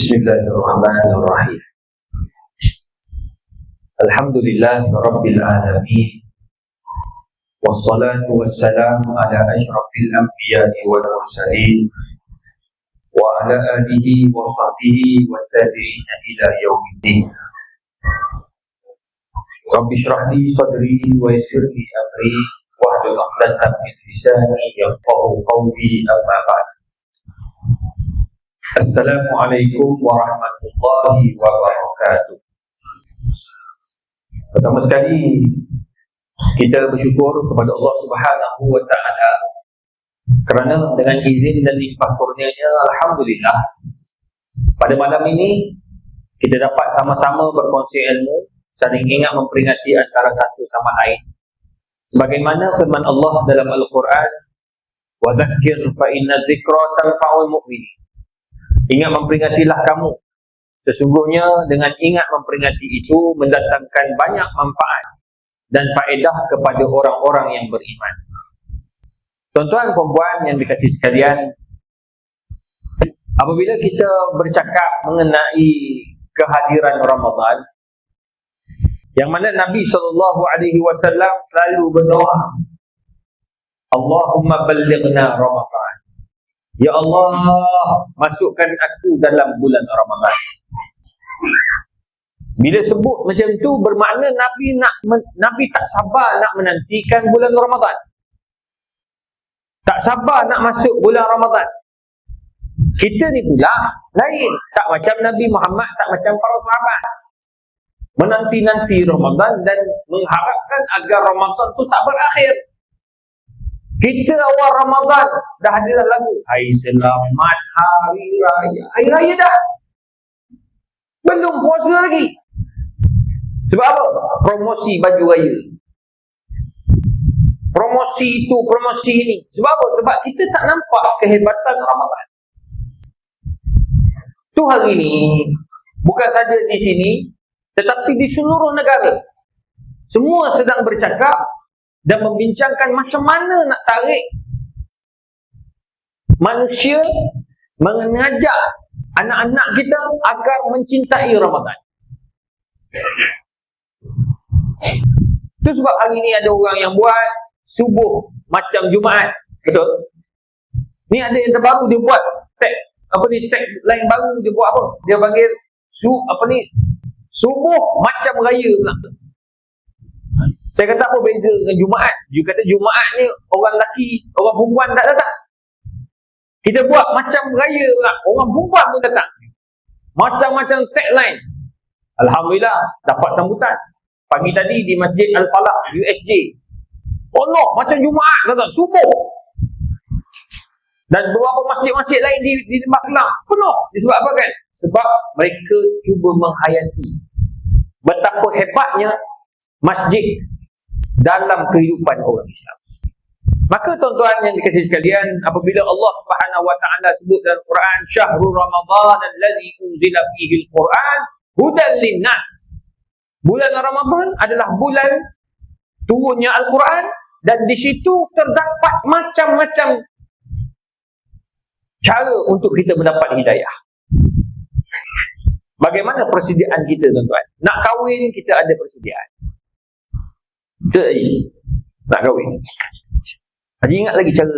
Bismillahirrahmanirrahim. Alhamdulillah Rabbil Alamin. Wassalatu wassalamu ala ashrafil anbiya'i wal mursalin wa ala alihi wa sahbihi wa tabi'ina ila yaumiddin. Rabbi shrah li sadri wa yassir li amri wahlul 'uqdatam min lisani yafqahu qawli, amma ba'd. Assalamualaikum warahmatullahi wabarakatuh. Pertama sekali, kita bersyukur kepada Allah Subhanahu wa Ta'ala kerana dengan izin dan limpah kurnianya, alhamdulillah, pada malam ini kita dapat sama-sama berkongsi ilmu, saling ingat memperingati antara satu sama lain. Sebagaimana firman Allah dalam Al-Quran, "Wa dzakir fa inna dzikra tanfa'ul mu'minin." Ingat memperingatilah kamu. Sesungguhnya dengan ingat memperingati itu mendatangkan banyak manfaat dan faedah kepada orang-orang yang beriman. Tuan-tuan, puan-puan yang dikasihi sekalian, apabila kita bercakap mengenai kehadiran Ramadan, yang mana Nabi SAW selalu berdoa, Allahumma ballighna Ramadan. Ya Allah, masukkan aku dalam bulan Ramadan. Bila sebut macam tu, bermakna Nabi tak sabar nak menantikan bulan Ramadan. Tak sabar nak masuk bulan Ramadan. Kita ni pula lain. Tak macam Nabi Muhammad, tak macam para sahabat. Menanti-nanti Ramadan dan mengharapkan agar Ramadan tu tak berakhir. Kita awal Ramadan dah ada lagu, hai selamat hari raya. Hari raya dah. Belum puasa lagi. Sebab apa? Promosi baju raya. Promosi itu, promosi ini. Sebab apa? Sebab kita tak nampak kehebatan Ramadan. Tu hari ini, bukan saja di sini, tetapi di seluruh negara. Semua sedang bercakap dan membincangkan macam mana nak tarik manusia, mengajak anak-anak kita agar mencintai Ramadan. Itu sebab hari ni ada orang yang buat subuh macam Jumaat. Betul? Ni ada yang terbaru, dia buat tag lain baru, dia buat apa? Dia panggil subuh macam raya pula. Saya kata apa beza dengan Jumaat? Dia kata Jumaat ni orang lelaki, orang perempuan tak datang. Kita buat macam raya pula, orang perempuan pun datang. Macam-macam tagline. Alhamdulillah dapat sambutan. Pagi tadi di Masjid Al-Falah USJ, penuh macam Jumaat datang subuh. Dan beberapa masjid-masjid lain di Lembah Kelang penuh. Disebab apa kan? Sebab mereka cuba menghayati betapa hebatnya masjid dalam kehidupan orang Islam. Maka tuan-tuan yang dikasihi sekalian, apabila Allah Subhanahu wa Ta'ala sebut dalam Quran, Syahrul Ramadan allazi unzila fihi al-Quran hudan linnas. Bulan Ramadan adalah bulan turunnya Al-Quran, dan di situ terdapat macam-macam cara untuk kita mendapat hidayah. Bagaimana persediaan kita, tuan-tuan? Nak kahwin, kita ada persediaan. Nak kahwin. Haji ingat lagi cara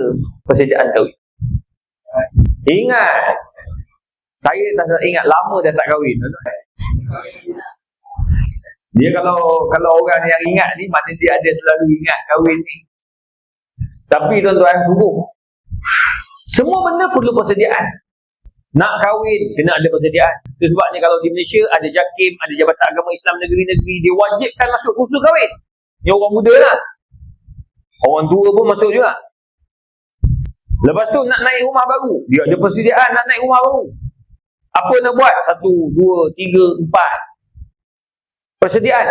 persediaan kahwin? Ingat. Saya tak ingat, lama dah tak kahwin. Dia kalau orang yang ingat ni, maknanya dia ada selalu ingat kahwin ni. Tapi tuan-tuan, sungguh semua benda perlu persediaan. Nak kahwin, kena ada persediaan. Itu sebabnya kalau di Malaysia ada JAKIM, ada Jabatan Agama Islam negeri-negeri, dia wajibkan masuk kursus kahwin. Ni orang muda lah. Orang tua pun masuk juga. Lepas tu nak naik rumah baru, dia ada persediaan nak naik rumah baru. Apa nak buat? 1, 2, 3, 4. Persediaan.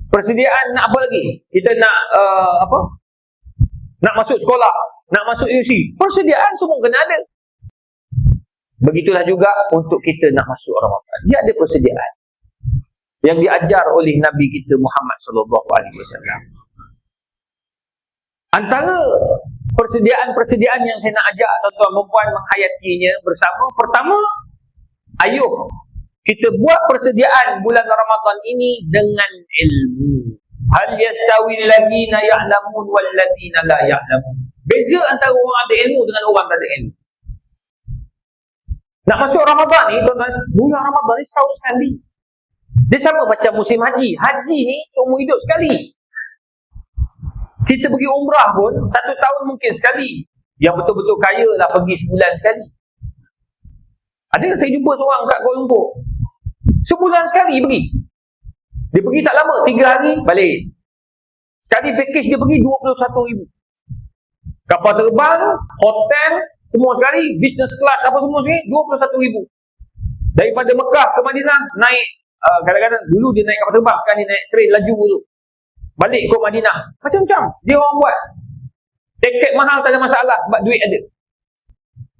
Persediaan nak apa lagi? Kita nak nak masuk sekolah, nak masuk universiti. Persediaan semua kena ada. Begitulah juga untuk kita nak masuk Ramadan. Dia ada persediaan yang diajar oleh Nabi kita Muhammad SAW. Antara persediaan-persediaan yang saya nak ajak tuan-tuan dan puan menghayatinya bersama, pertama, Ayuh kita buat persediaan bulan Ramadan ini dengan ilmu. Hal yastawi alladhina ya'lamun wal ladina la ya'lamun. Beza antara orang ada ilmu dengan orang tak ada ilmu. Nak masuk Ramadan ni, tuan-tuan, bulan Ramadan ni setahun sekali. Dia sama macam musim haji. Haji ni seumur hidup sekali. Kita pergi umrah pun satu tahun mungkin sekali. Yang betul-betul kaya lah pergi sebulan sekali. Ada saya jumpa seorang kat Kuala Lumpur, sebulan sekali pergi. Dia pergi tak lama, 3 hari balik. Sekali package dia pergi 21,000. Kapal terbang, hotel, semua sekali, business class apa semua sekali, 21,000. Daripada Mekah ke Madinah naik, kadang-kadang dulu dia naik kapal terbang, sekarang dia naik train laju tu. Balik ke Madinah. Macam-macam dia orang buat. Tiket mahal tak ada masalah sebab duit ada.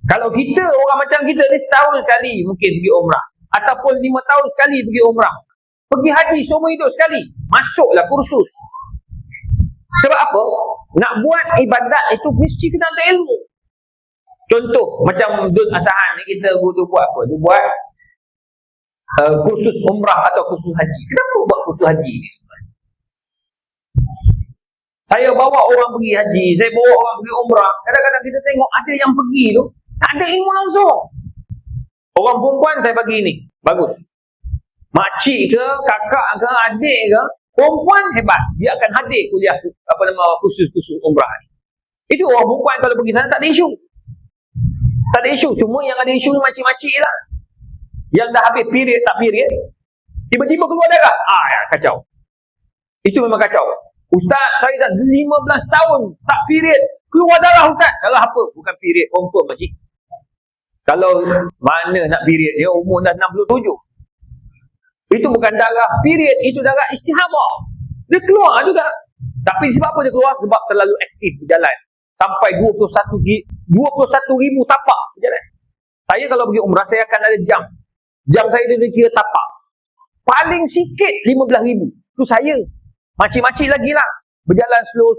Kalau kita, orang macam kita ni setahun sekali mungkin pergi umrah. Ataupun 5 tahun sekali pergi umrah. Pergi haji seumur hidup sekali. Masuklah kursus. Sebab apa? Nak buat ibadat itu mesti kena ada ilmu. Contoh, macam Dun Asahan ni kita buat apa? Dia buat kursus umrah atau kursus haji. Kenapa buat kursus haji ni? Saya bawa orang pergi haji, saya bawa orang pergi umrah. Kadang-kadang kita tengok ada yang pergi tu tak ada ilmu langsung. Orang perempuan saya bagi ni, bagus. Makcik ke, kakak ke, adik ke, perempuan hebat. Dia akan hadir kuliah kursus-kursus umrah ni. Itu orang perempuan kalau pergi sana tak ada isu. Tak ada isu, cuma yang ada isu ni makcik-makcik lah. Yang dah habis period tak period, tiba-tiba keluar darah. Ya, kacau. Itu memang kacau. Ustaz, saya dah 15 tahun tak period, keluar darah Ustaz. Darah apa? Bukan period, confirm makcik. Kalau mana nak period dia umur dah 67. Itu bukan darah period, itu darah istihadah. Dia keluar juga. Tapi sebab apa dia keluar? Sebab terlalu aktif berjalan. Sampai 21,000 tapak berjalan. Saya kalau pergi umrah, saya akan ada jam. Jam saya dia kira tapak. Paling sikit 15,000. Itu saya. Makcik-makcik lagi lah. Berjalan slow.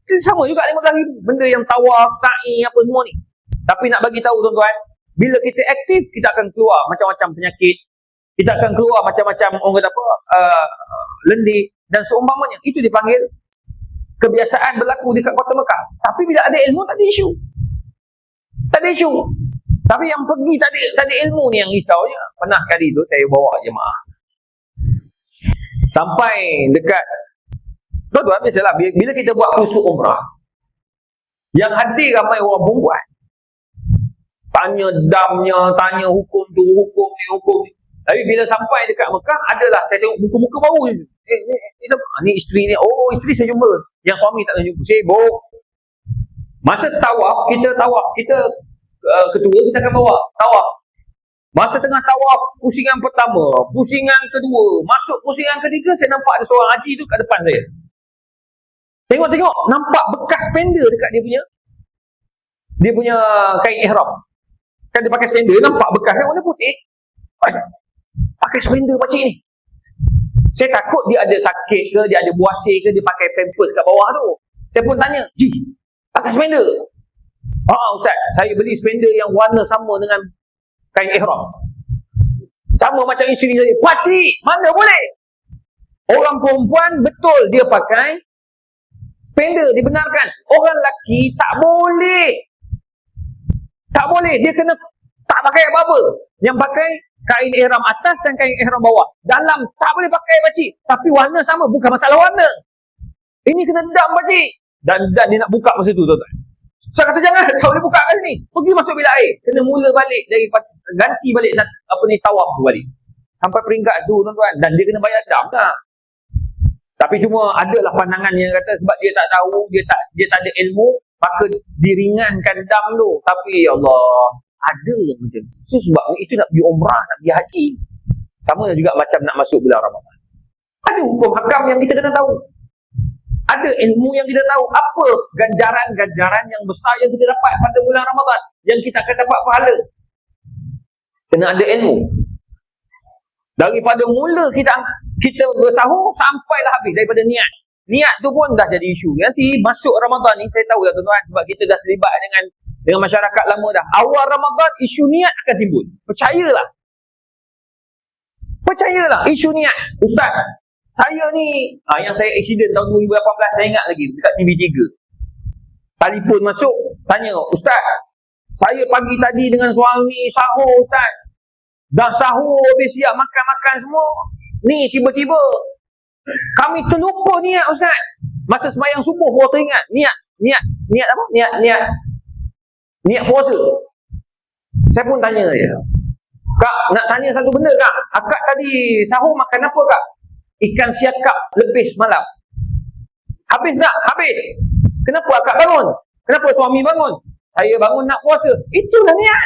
Itu sama juga 15,000. Benda yang tawaf, sa'i, apa semua ni. Tapi nak bagi tahu tuan-tuan, bila kita aktif, kita akan keluar macam-macam penyakit. Kita akan keluar macam-macam orang kata apa, lendir dan seumpamanya. Itu dipanggil kebiasaan berlaku dekat kota Mekah. Tapi bila ada ilmu, tak ada isu. Tak ada isu. Tapi yang pergi tak ada ilmu ni yang risaunya. Pernah sekali tu saya bawa jemaah. Sampai dekat, tuan-tuan biasalah, bila kita buat kursus umrah, yang hadir ramai orang perempuan. Tanya damnya, tanya hukum tu, hukum ni. Tapi bila sampai dekat Mekah, adalah saya tengok muka-muka baru ni. Ni siapa? Ni isteri ni. Oh, isteri saya jumpa. Yang suami tak jumpa. Sibuk. Masa tawaf, kita ketua kita akan bawa tawaf. Masa tengah tawaf, pusingan pertama, pusingan kedua, masuk pusingan ketiga, saya nampak ada seorang haji tu kat depan saya. Tengok, nampak bekas spender dekat dia punya kain ihram. Kan dia pakai spender, nampak bekas kan warna putih. Pakai spender pakcik ni. Saya takut dia ada sakit ke, dia ada buasir ke, dia pakai pampers kat bawah tu. Saya pun tanya, pakai spender? Ustaz, saya beli spender yang warna sama dengan kain ihram. Sama macam isteri saya. Pakcik, mana boleh? Orang perempuan betul dia pakai spender, dibenarkan. Orang lelaki tak boleh. Tak boleh, dia kena tak pakai apa-apa. Yang pakai kain ihram atas dan kain ihram bawah. Dalam tak boleh pakai pakcik. Tapi warna sama, bukan masalah warna. Ini kena dam pakcik. Dan dia nak buka masa tu tuan-tuan. Saya kata jangan, tak boleh buka kat sini. Pergi masuk bilik air. Kena mula balik ganti balik tawaf tu balik. Sampai peringkat tu tuan-tuan. Dan dia kena bayar dam tak? Tapi cuma adalah pandangan yang kata sebab dia tak tahu, dia tak ada ilmu, maka diringankan dam tu. Tapi ya Allah, ada yang macam tu. Sebab itu nak pergi umrah, nak pergi haji. Sama juga macam nak masuk bulan Ramadan. Ada hukum hakam yang kita kena tahu. Ada ilmu yang kita tahu. Apa ganjaran-ganjaran yang besar yang kita dapat pada bulan Ramadan, yang kita akan dapat pahala. Kena ada ilmu. Daripada mula kita bersahur sampailah habis, daripada niat. Niat tu pun dah jadi isu. Nanti masuk Ramadan ni, saya tahu dah tuan-tuan, sebab kita dah terlibat dengan masyarakat lama dah. Awal Ramadan, isu niat akan timbul. Percayalah. Percayalah, isu niat. Ustaz, saya ni, yang saya accident tahun 2018, saya ingat lagi, dekat TV3. Telefon masuk, tanya, Ustaz, saya pagi tadi dengan suami sahur, Ustaz. Dah sahur, habis siap makan-makan semua. Ni, tiba-tiba, kami terlupa niat, Ustaz. Masa sembahyang subuh, baru teringat. Niat apa? Niat puasa. Saya pun tanya dia, Kak, nak tanya satu benda, Kak. Akak tadi sahur makan apa, Kak? Ikan siakap lebih semalam. Habis tak? Habis. Kenapa akak bangun? Kenapa suami bangun? Saya bangun nak puasa. Itulah niat.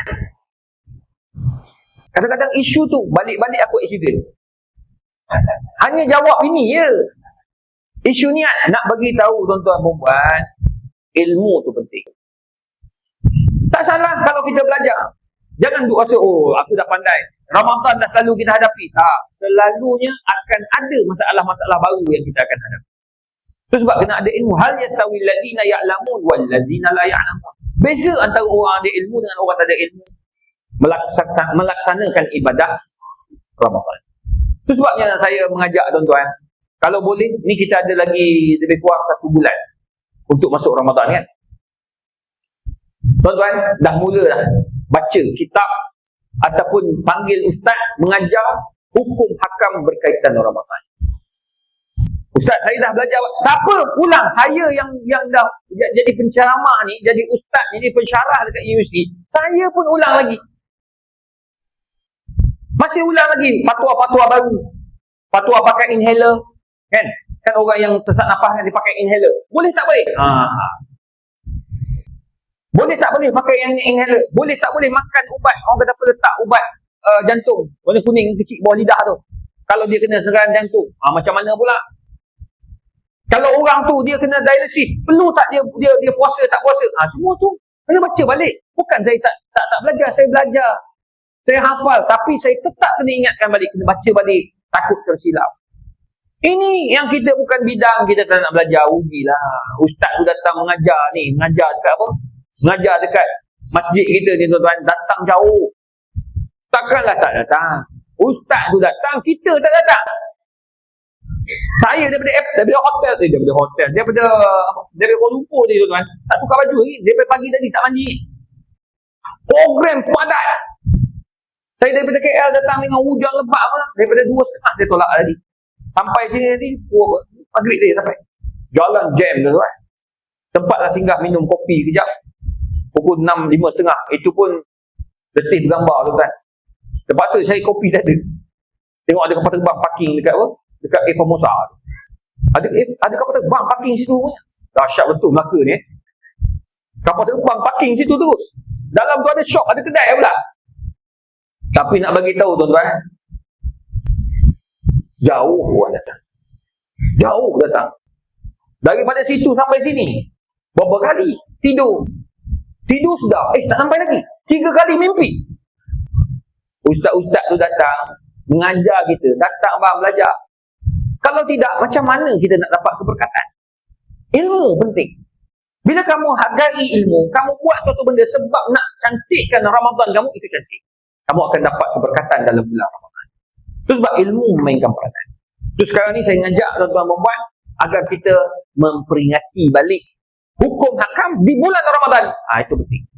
Kadang-kadang isu tu, balik-balik aku accident. Hanya jawab ini je. Isu niat. Nak bagi tahu tuan-tuan perempuan, ilmu tu penting. Tak salah kalau kita belajar. Jangan duk rasa, aku dah pandai. Ramadan dah selalu kita hadapi. Tak. Selalunya akan ada masalah-masalah baru yang kita akan hadapi. Itu sebab kena ada ilmu. Hal yastawi alladhina ya'lamun wal ladzina la ya'lamun. Beza antara orang ada ilmu dengan orang tak ada ilmu melaksanakan ibadah Ramadan. Itu sebabnya saya mengajak tuan-tuan, kalau boleh, ni kita ada lagi lebih kurang 1 bulan untuk masuk Ramadan, kan? Tuan-tuan, dah mula dah baca kitab ataupun panggil ustaz mengajar hukum hakam berkaitan dengan Ramadan. Ustaz, saya dah belajar. Tak apa, ulang. Saya yang dah jadi penceramah ni, jadi ustaz, jadi pensyarah dekat universiti, saya pun ulang lagi. Masih ulang lagi fatwa-fatwa baru. Fatwa pakai inhaler, kan? Kan orang yang sesak nafas kan dia pakai inhaler. Boleh tak boleh? Boleh tak boleh pakai yang inhaler? Boleh tak boleh makan ubat? Orang kata apa, letak ubat jantung warna kuning kecil bawah lidah tu. Kalau dia kena serangan jantung, macam mana pula? Kalau orang tu dia kena dialisis, perlu tak dia puasa tak puasa? Semua tu kena baca balik. Bukan saya tak belajar, saya belajar. Saya hafal, tapi saya tetap kena ingatkan balik, kena baca balik, takut tersilap. Ini yang kita bukan bidang, kita tak nak belajar, rugilah. Ustaz tu datang mengajar dekat apa? Mengajar dekat masjid kita ni tuan-tuan, datang jauh. Takkanlah tak datang. Ustaz tu datang, kita tak datang. Saya daripada Kuala Lumpur ni tuan-tuan, tak tukar baju ni, daripada pagi tadi tak mandi. Program padat. Saya daripada KL datang dengan hujan lebat pula. Daripada 2.30 saya tolak tadi. Sampai sini nanti maghrib dia sampai. Jalan jam tuan-tuan. Sempatlah singgah minum kopi kejap. Pukul 6, 5.30. Itu pun letih bergambar tuan-tuan. Terpaksa cari kopi tak ada. Tengok ada kapal terbang parking dekat apa? Dekat Formosa. Ada kapal terbang parking situ punya. Dahsyat betul Melaka ni. Kapal terbang parking situ terus. Dalam tu ada shop, ada kedai pula. Tapi nak bagi tahu tuan-tuan, jauh orang datang. Jauh datang. Daripada situ sampai sini, berapa kali tidur sudah, tak sampai lagi. 3 kali mimpi. Ustaz-ustaz tu datang mengajar kita, datang bang belajar. Kalau tidak, macam mana kita nak dapat keberkatan? Ilmu penting. Bila kamu hargai ilmu, kamu buat suatu benda sebab nak cantikkan Ramadan kamu, itu cantik. Kamu akan dapat keberkatan dalam bulan Ramadan. Itu sebab ilmu memainkan peranan. Itu sekarang ni saya ngajak tuan-tuan perempuan agar kita memperingati balik hukum hakam di bulan Ramadan. Itu penting.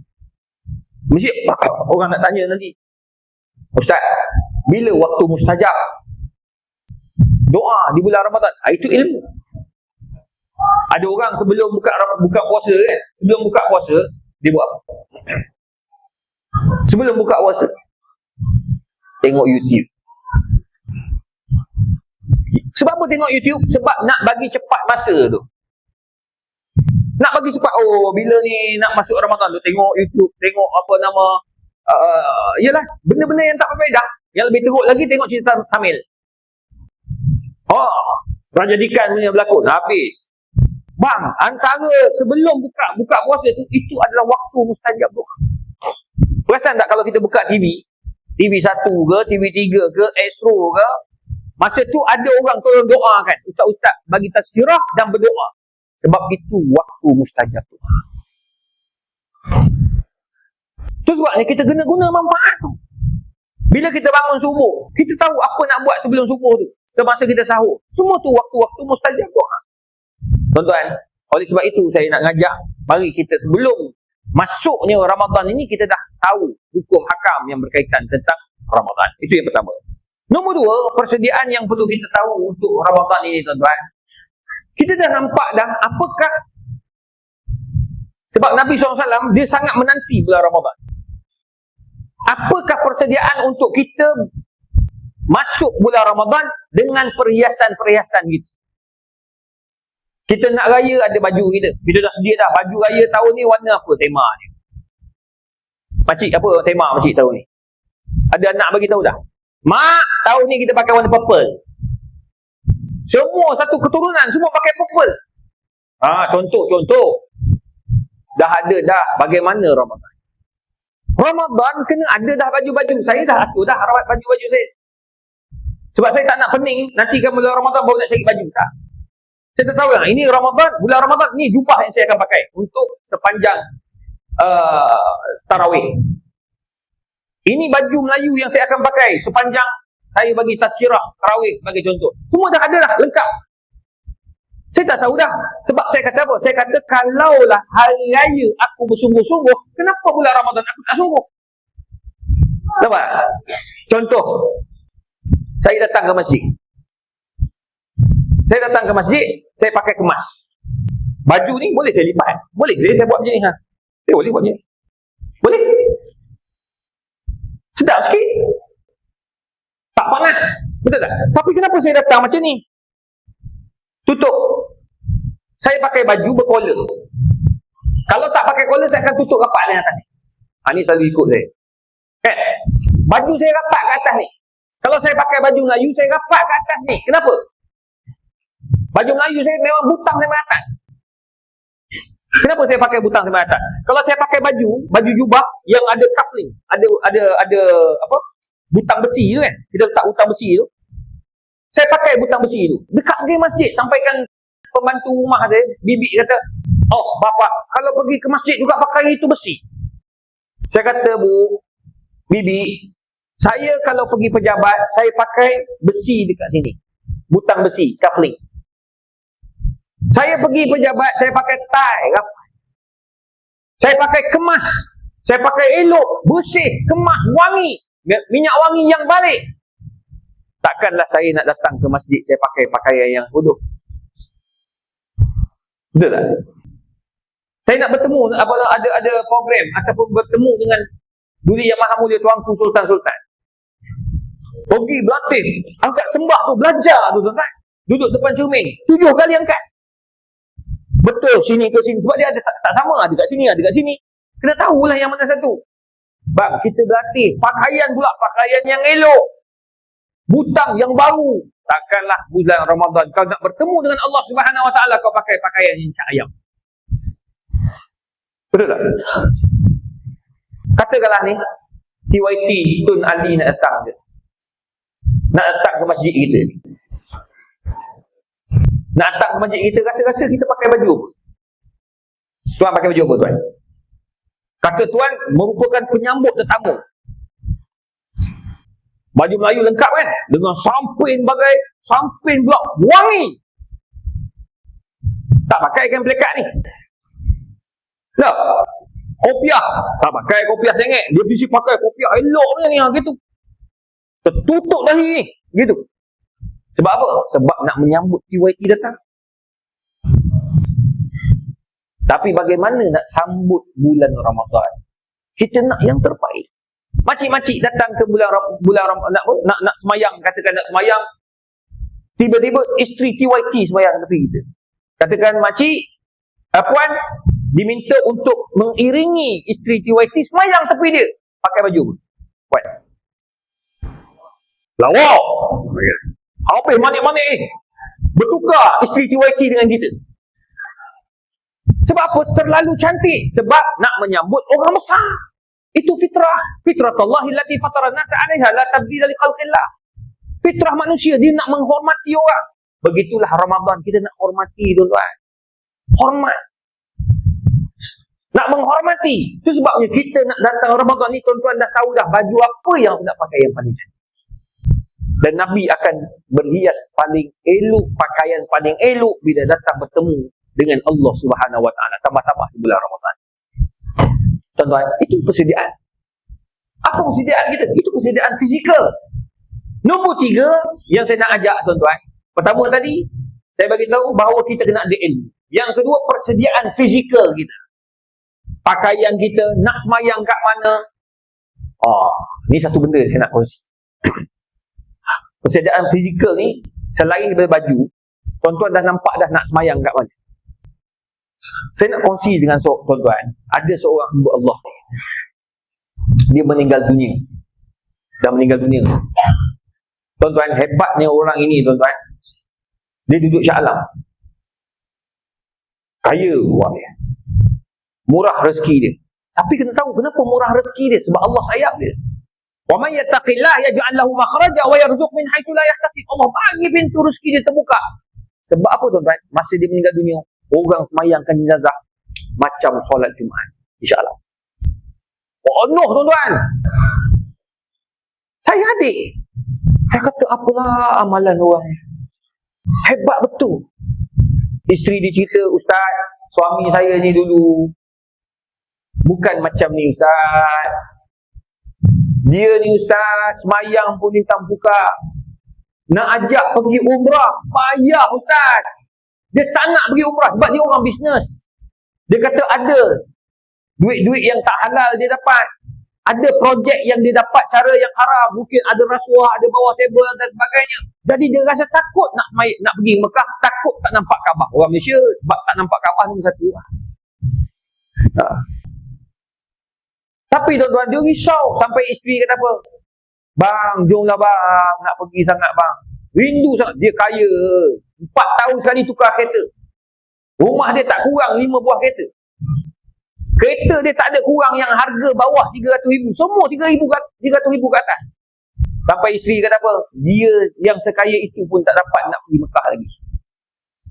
Mesti orang nak tanya nanti, Ustaz, bila waktu mustajab doa di bulan Ramadan? Itu ilmu. Ada orang sebelum buka puasa kan, sebelum buka puasa dia buat apa? Sebelum buka puasa tengok YouTube. Sebab apa tengok YouTube? Sebab nak bagi cepat masa tu. Nak bagi cepat, bila ni nak masuk Ramadan tu tengok YouTube, tengok apa nama, yalah, benda-benda yang tak berfaedah. Yang lebih teruk lagi tengok cerita Tamil. Raja Dikan punya berlakon, habis. Bang, antara sebelum buka puasa tu, itu adalah waktu mustajab doa. Perasan tak kalau kita buka TV1 ke, TV3 ke, Astro ke, masa tu ada orang tolong doakan. Ustaz-ustaz bagi tazkirah dan berdoa. Sebab itu waktu mustajab doa. Itu sebabnya kita kena guna manfaat tu. Bila kita bangun subuh, kita tahu apa nak buat sebelum subuh tu. Semasa kita sahur. Semua tu waktu-waktu mustajab doa. Tuan-tuan, oleh sebab itu saya nak ngajak, mari kita sebelum masuknya Ramadan ini, kita dah tahu hukum hakam yang berkaitan tentang Ramadan. Itu yang pertama. Nombor dua, persediaan yang perlu kita tahu untuk Ramadan ini, tuan-tuan. Kita dah nampak dah apakah, sebab Nabi SAW dia sangat menanti bulan Ramadan. Apakah persediaan untuk kita masuk bulan Ramadan dengan perhiasan-perhiasan gitu. Kita nak raya ada baju kita. Kita dah sedia dah baju raya tahun ni warna apa tema ni. Makcik apa tema makcik tahun ni? Ada anak bagi tahu dah. Mak, tahun ni kita pakai warna purple. Semua satu keturunan semua pakai purple. Contoh. Dah ada dah bagaimana Ramadan. Ramadan kena ada dah baju-baju. Saya dah atur dah rawat baju-baju saya. Sebab saya tak nak pening nanti kan bulan Ramadan baru nak cari baju. Tak. Saya tak tahu lah, ini Ramadan, bulan Ramadan ni jubah yang saya akan pakai untuk sepanjang tarawih. Ini baju Melayu yang saya akan pakai sepanjang saya bagi tazkirah tarawih bagi contoh. Semua dah ada dah, lengkap. Saya tak tahu dah. Sebab saya kata apa? Saya kata kalaulah hari raya aku bersungguh-sungguh, kenapa bulan Ramadan aku tak sungguh? Nampak? Contoh, saya datang ke masjid. Saya datang ke masjid, saya pakai kemas. Baju ni boleh saya lipat. Boleh saya buat macam ni. Saya boleh buat macam ni. Boleh. Sedap sikit. Tak panas. Betul tak? Tapi kenapa saya datang macam ni? Tutup. Saya pakai baju berkola. Kalau tak pakai kola, saya akan tutup rapat yang atas ni. Ni selalu ikut saya. Kan? Baju saya rapat ke atas ni. Kalau saya pakai baju Melayu, saya rapat ke atas ni. Kenapa? Baju Melayu saya memang butang sampai atas. Kenapa saya pakai butang sampai atas? Kalau saya pakai baju jubah yang ada cuffling, ada apa? Butang besi tu kan. Kita letak butang besi tu. Saya pakai butang besi tu. Dekat pergi masjid, sampaikan pembantu rumah saya, bibi kata, "Oh, bapak, kalau pergi ke masjid juga pakai itu besi." Saya kata, "Bu, bibi, saya kalau pergi pejabat, saya pakai besi dekat sini. Butang besi, cuffling. Saya pergi pejabat, saya pakai tie, rapat. Saya pakai kemas. Saya pakai elok, bersih, kemas, wangi. Minyak wangi yang balik. Takkanlah saya nak datang ke masjid, saya pakai pakaian yang bodoh." Betul tak? Saya nak bertemu, ada program ataupun bertemu dengan Duli Yang Maha Mulia Tuanku Sultan-Sultan. Pergi berlatih, angkat sembah tu, belajar tu tuan-tuan. Duduk depan cermin, 7 kali angkat. Betul, sini ke sini. Sebab dia ada tak sama, ada kat sini, ada kat sini. Kena tahulah yang mana satu. Bang, kita berlatih. Pakaian pula, pakaian yang elok. Butang yang baru. Takkanlah bulan Ramadan kau nak bertemu dengan Allah Subhanahu Wa Taala kau pakai pakaian yang cak ayam. Betul tak? Katakanlah ni, TYT Tun Ali nak datang je. Nak datang ke masjid kita ni. Nak datang ke masjid kita, rasa-rasa kita pakai baju apa? Tuan pakai baju apa tuan? Kata tuan merupakan penyambut tetamu. Baju Melayu lengkap kan? Dengan sampin bagai, sampin pula wangi. Tak pakai kain pelekat ni. Tak. Kopiah. Tak pakai kopiah sengit. Dia mesti pakai kopiah elok punya ni. Gitu. Tertutup dahi ni. Gitu. Sebab apa? Sebab nak menyambut TYT datang. Tapi bagaimana nak sambut bulan Ramadan? Kita nak yang terbaik. Makcik-makcik datang ke bulan nak semayang, katakan nak semayang, tiba-tiba isteri TYT semayang tepi kita. Katakan makcik, puan diminta untuk mengiringi isteri TYT semayang tepi dia. Pakai baju puan. Lawa. Habis manik-manik ni. Bertukar isteri TYT dengan kita. Sebab apa? Terlalu cantik. Sebab nak menyambut orang besar. Itu fitrah. Fitratullahi allati fatara an-nasa 'alaiha la tabdila li khalqillah. Fitrah manusia, dia nak menghormati orang. Begitulah Ramadan, kita nak hormati tuan-tuan. Hormat. Nak menghormati. Itu sebabnya kita nak datang Ramadan ni, tuan-tuan dah tahu dah baju apa yang nak pakai yang paling cantik. Dan Nabi akan berhias paling elok, pakaian paling elok bila datang bertemu dengan Allah Subhanahu Wa Taala, tambah-tambah di bulan Ramadan. Tuan-tuan, itu persediaan. Apa persediaan kita? Itu persediaan fizikal. Nombor 3 yang saya nak ajak tuan-tuan. Pertama tadi, saya bagi tahu bahawa kita kena ada ilmu. Yang kedua, persediaan fizikal kita. Pakaian kita, nak semayang kat mana. Ni satu benda saya nak kongsi. Persediaan fizikal ni, selain daripada baju, tuan-tuan dah nampak dah nak semayang kat mana. Saya nak kongsi dengan tuan-tuan, ada seorang hamba Allah. Dia meninggal dunia. Dah meninggal dunia. Tuan-tuan, hebatnya orang ini tuan-tuan. Dia duduk Shah Alam. Kaya orang dia. Murah rezeki dia. Tapi kena tahu kenapa murah rezeki dia. Sebab Allah sayang dia. Wa man yattaqillah yaj'al lahu makhraja wa yarzuq min haitsu la yahtasib. Allah bagi pintu rezeki dia terbuka. Sebab apa tuan-tuan? Masa dia meninggal dunia, orang semayangkan jenazah macam solat Jumaat. InsyaAllah. Penuh tuan-tuan. Saya adik. Saya kata apalah amalan orang ni. Hebat betul. Isteri dia cerita, Ustaz, suami saya ni dulu bukan macam ni Ustaz. Dia ni Ustaz, semayang pun minta buka. Nak ajak pergi umrah, payah Ustaz. Dia tak nak pergi umrah sebab dia orang bisnes. Dia kata ada duit-duit yang tak halal dia dapat. Ada projek yang dia dapat cara yang haram. Mungkin ada rasuah, ada bawah table dan sebagainya. Jadi dia rasa takut nak pergi Mekah. Takut tak nampak Kaabah. Orang Malaysia sebab tak nampak Kaabah nombor 1. Tapi tuan-tuan, dia risau sampai isteri kata apa? Bang, jomlah bang, nak pergi sangat bang. Rindu sangat. Dia kaya. 4 tahun sekali tukar kereta. Rumah dia tak kurang 5 buah kereta. Kereta dia tak ada kurang yang harga bawah 300,000. Semua 300,000 ke atas. Sampai isteri kata apa? Dia yang sekaya itu pun tak dapat nak pergi Mekah lagi.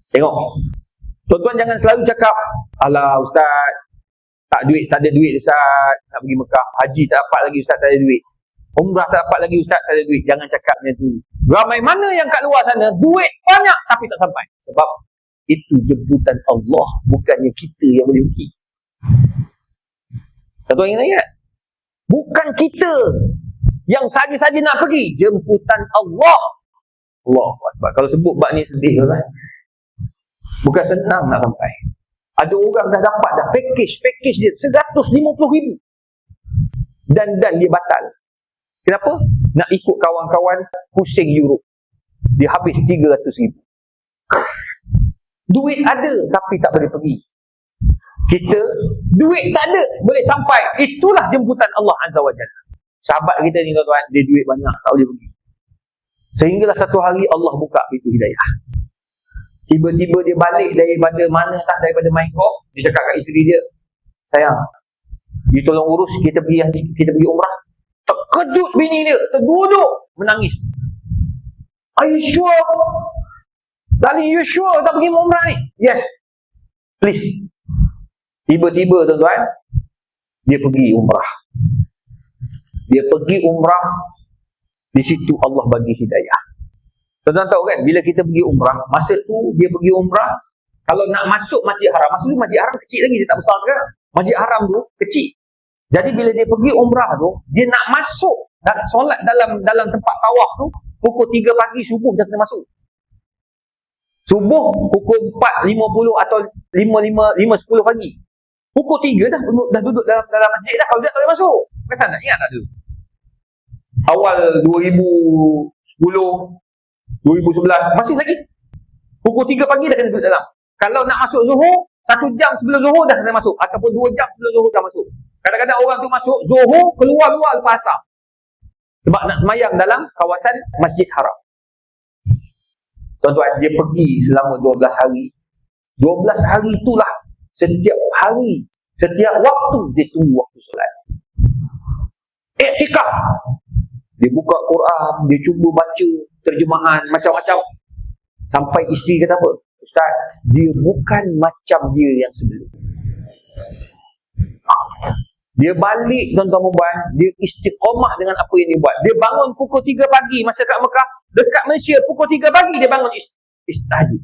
Tengok. Tuan-tuan jangan selalu cakap, alah Ustaz, tak ada duit Ustaz nak pergi Mekah. Haji tak dapat lagi Ustaz, tak ada duit. Umrah tak dapat lagi Ustaz, tak ada duit. Jangan cakap macam tu. Ramai mana yang kat luar sana duit banyak tapi tak sampai. Sebab itu jemputan Allah, bukannya kita yang boleh pergi. Tuan-tuan ingat? Bukan kita yang saja-saja nak pergi. Jemputan Allah. Allahu Akbar. Kalau sebut bab ni sedih kan? Bukan senang nak sampai. Ada orang dah dapat dah package dia 150,000. Dan dia batal. Kenapa? Nak ikut kawan-kawan pusing Europe. Dia habis 300,000. Duit ada tapi tak boleh pergi. Kita duit tak ada boleh sampai. Itulah jemputan Allah Azza wa Jalla. Sahabat kita ni tuan-tuan, dia duit banyak tak boleh pergi. Sehinggalah satu hari Allah buka pintu hidayah. Tiba-tiba dia balik daripada mana tak, daripada main golf. Dia cakap kat isteri dia, sayang, you tolong urus kita pergi umrah. Terkejut bini dia, terduduk menangis. Are you sure? Darling, you sure tak pergi umrah ni? Yes. Please. Tiba-tiba tuan-tuan, dia pergi umrah. Dia pergi umrah, di situ Allah bagi hidayah. Tuan-tuan tahu kan, bila kita pergi umrah, masa tu dia pergi umrah, kalau nak masuk Masjid Haram, masa tu Masjid Haram kecil lagi, dia tak besar sekarang. Masjid Haram tu kecil. Jadi bila dia pergi umrah tu, dia nak masuk dan solat dalam tempat tawaf tu, pukul 3 pagi subuh dah kena masuk. Subuh pukul 4.50 atau 5.10 pagi. Pukul 3 dah duduk dalam masjid dah. Kalau dia tak boleh masuk. Kesan tak? Ingat tak tu? Awal 2010, 2011, masih lagi. Pukul 3 pagi dah kena duduk dalam. Kalau nak masuk Zuhur, 1 jam sebelum Zuhur dah kena masuk. Ataupun 2 jam sebelum Zuhur dah masuk. Kadang-kadang orang tu masuk Zuhur, keluar lepas asar. Sebab nak semayang dalam kawasan Masjid Haram. Tuan-tuan, dia pergi selama 12 hari. 12 hari itulah setiap hari, setiap waktu dia tunggu waktu solat. Iktikaf. Dia buka Quran, dia cuba baca terjemahan macam-macam. Sampai isteri kata apa? Ustaz, dia bukan macam dia yang sebelum. Dia balik tuan-tuan perempuan, dia istiqamah dengan apa yang dia buat. Dia bangun pukul 3 pagi masa kat Mekah, dekat Malaysia pukul 3 pagi dia bangun tahajud.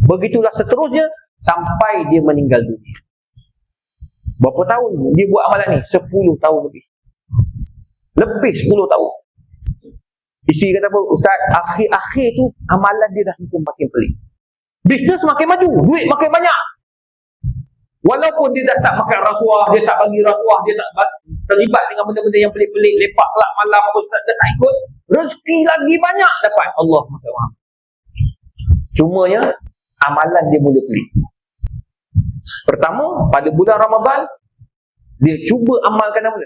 Begitulah seterusnya sampai dia meninggal dunia. Berapa tahun dia buat amalan ni? 10 tahun lebih. Lebih 10 tahun. Isteri kata apa? Ustaz, akhir-akhir tu amalan dia dah makin pelik. Bisnes makin maju, duit makin banyak. Walaupun dia dah tak makan rasuah, dia tak bagi rasuah, dia tak terlibat dengan benda-benda yang pelik-pelik, lepak kelak malam apa, Ustaz, dia tak ikut. Rezeki lagi banyak dapat. Allah SWT. Cumanya amalan dia mula pelik. Pertama, pada bulan Ramadan, dia cuba amalkan apa?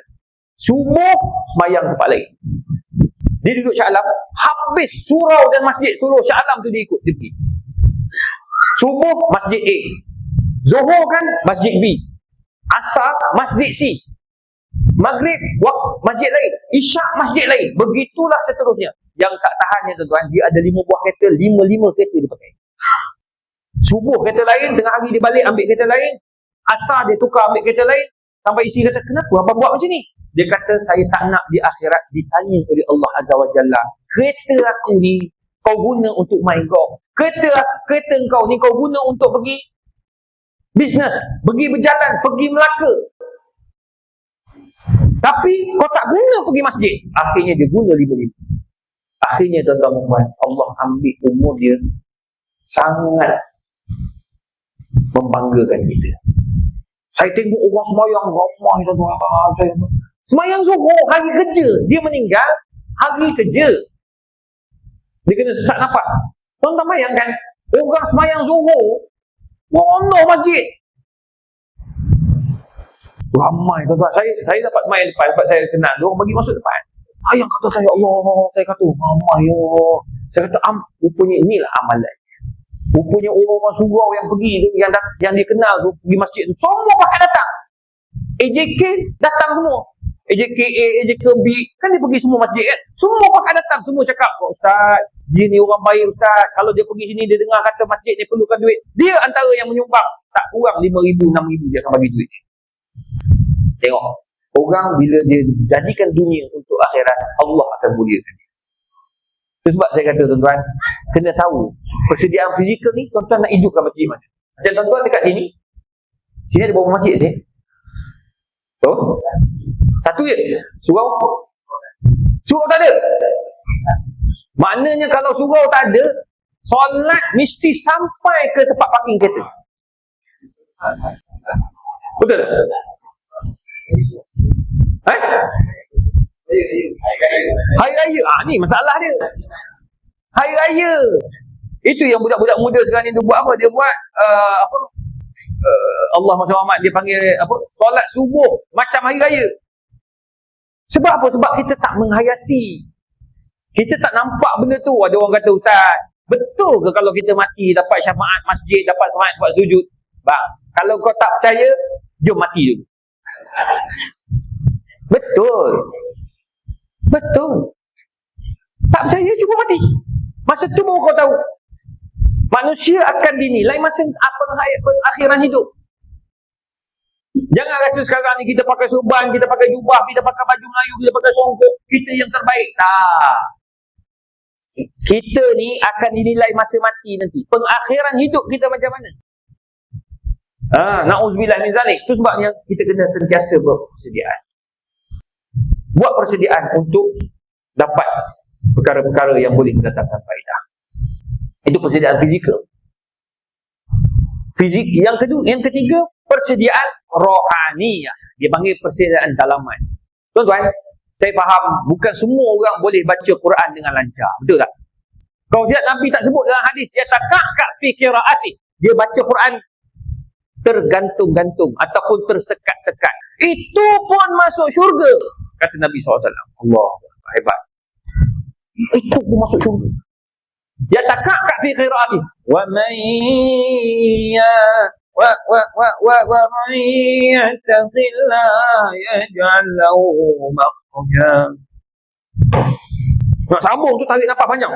Subuh, semayang tempat lain. Dia duduk Shah Alam, habis surau dan masjid suruh Shah Alam tu dia ikut, dia pergi. Subuh, masjid A. Zuhur kan, masjid B. Asar, masjid C. Maghrib, masjid lain. Isyak, masjid lain. Begitulah seterusnya. Yang tak tahannya tuan-tuan, dia ada 5 buah kereta, 5 kereta dia pakai. Subuh kereta lain, tengah hari dia balik ambil kereta lain. Asar dia tukar ambil kereta lain. Sampai isteri kata, kenapa abang buat macam ni? Dia kata, saya tak nak di akhirat ditanya oleh Allah Azza wa Jalla, kereta aku ni kau guna untuk main golf. Kereta kau ni kau guna untuk pergi bisnes, pergi berjalan, pergi Melaka. Tapi kau tak guna pergi masjid. Akhirnya dia guna 5-5. Akhirnya tuan-tuan, Allah ambil umur dia sangat membanggakan kita. Saya tengok orang semayang ramai tuan-tuan. Semayang Zuhur, hari kerja. Dia meninggal hari kerja. Dia kena sesak nafas. Tuan-tuan bayangkan, orang semayang Zuhur, penuh masjid. Ramai tuan-tuan. Saya dapat semayang depan, dapat saya kenal. Dia orang bagi masuk depan. Ayang kata, ya Allah. Saya kata, ramai ya. Saya kata, rupanya inilah amalan. Rupanya orang-orang surau yang pergi tu, yang dia kenal tu, pergi masjid tu, semua pakai datang. AJK datang semua. AJK A, AJK B, kan dia pergi semua masjid kan. Semua pakai datang, semua cakap, Ustaz, dia ni orang baik Ustaz. Kalau dia pergi sini, dia dengar kata masjid ni perlukan duit. Dia antara yang menyumbang. Tak kurang 5,000, 6,000 dia akan bagi duit. Tengok. Orang bila dia jadikan dunia untuk akhirat, Allah akan muliakan dia. Itu sebab saya kata tuan-tuan, kena tahu persediaan fizikal ni tuan-tuan nak hidupkan masjid mana. Macam tuan-tuan dekat sini. Sini ada berapa masjid sini? Oh? Satu je? Surau? Surau tak ada? Maknanya kalau surau tak ada, solat mesti sampai ke tempat parking kereta. Betul tak? Hari Raya. Ni masalah dia. Hari Raya. Itu yang budak-budak muda sekarang ni dia buat apa? Dia buat Allah SWT dia panggil apa? Solat subuh macam hari raya. Sebab apa? Sebab kita tak menghayati. Kita tak nampak benda tu. Ada orang kata, Ustaz, betul ke kalau kita mati dapat syafaat masjid, dapat syafaat buat sujud? Bang, kalau kau tak percaya, jom mati dulu. Betul. Betul. Tak percaya, cuba mati. Masa tu baru kau tahu. Manusia akan dinilai masa akhiran hidup. Jangan rasa sekarang ni kita pakai serban, kita pakai jubah, kita pakai baju Melayu, kita pakai songkok, kita yang terbaik. Tak. Kita ni akan dinilai masa mati nanti. Pengakhiran hidup kita macam mana? Na'udzubillah min zalik. Itu sebabnya kita kena sentiasa berpersediaan. Buat persediaan untuk dapat perkara-perkara yang boleh mendatangkan faedah. Itu persediaan fizikal. Yang ketiga, persediaan rohaniyah. Dia panggil persediaan dalaman. Tuan-tuan, saya faham bukan semua orang boleh baca Quran dengan lancar. Betul tak? Kau lihat Nabi tak sebut dalam hadis, dia takak fi qiraati. Dia baca Quran tergantung-gantung ataupun tersekat-sekat. Itu pun masuk syurga, kata Nabi SAW. Allah, hebat. Itu pun masuk syurga. Ya takak fi qiraati. Wa man yattaqillah yaj'al lahu makhraja. Nak sambung tu tarik nafas panjang.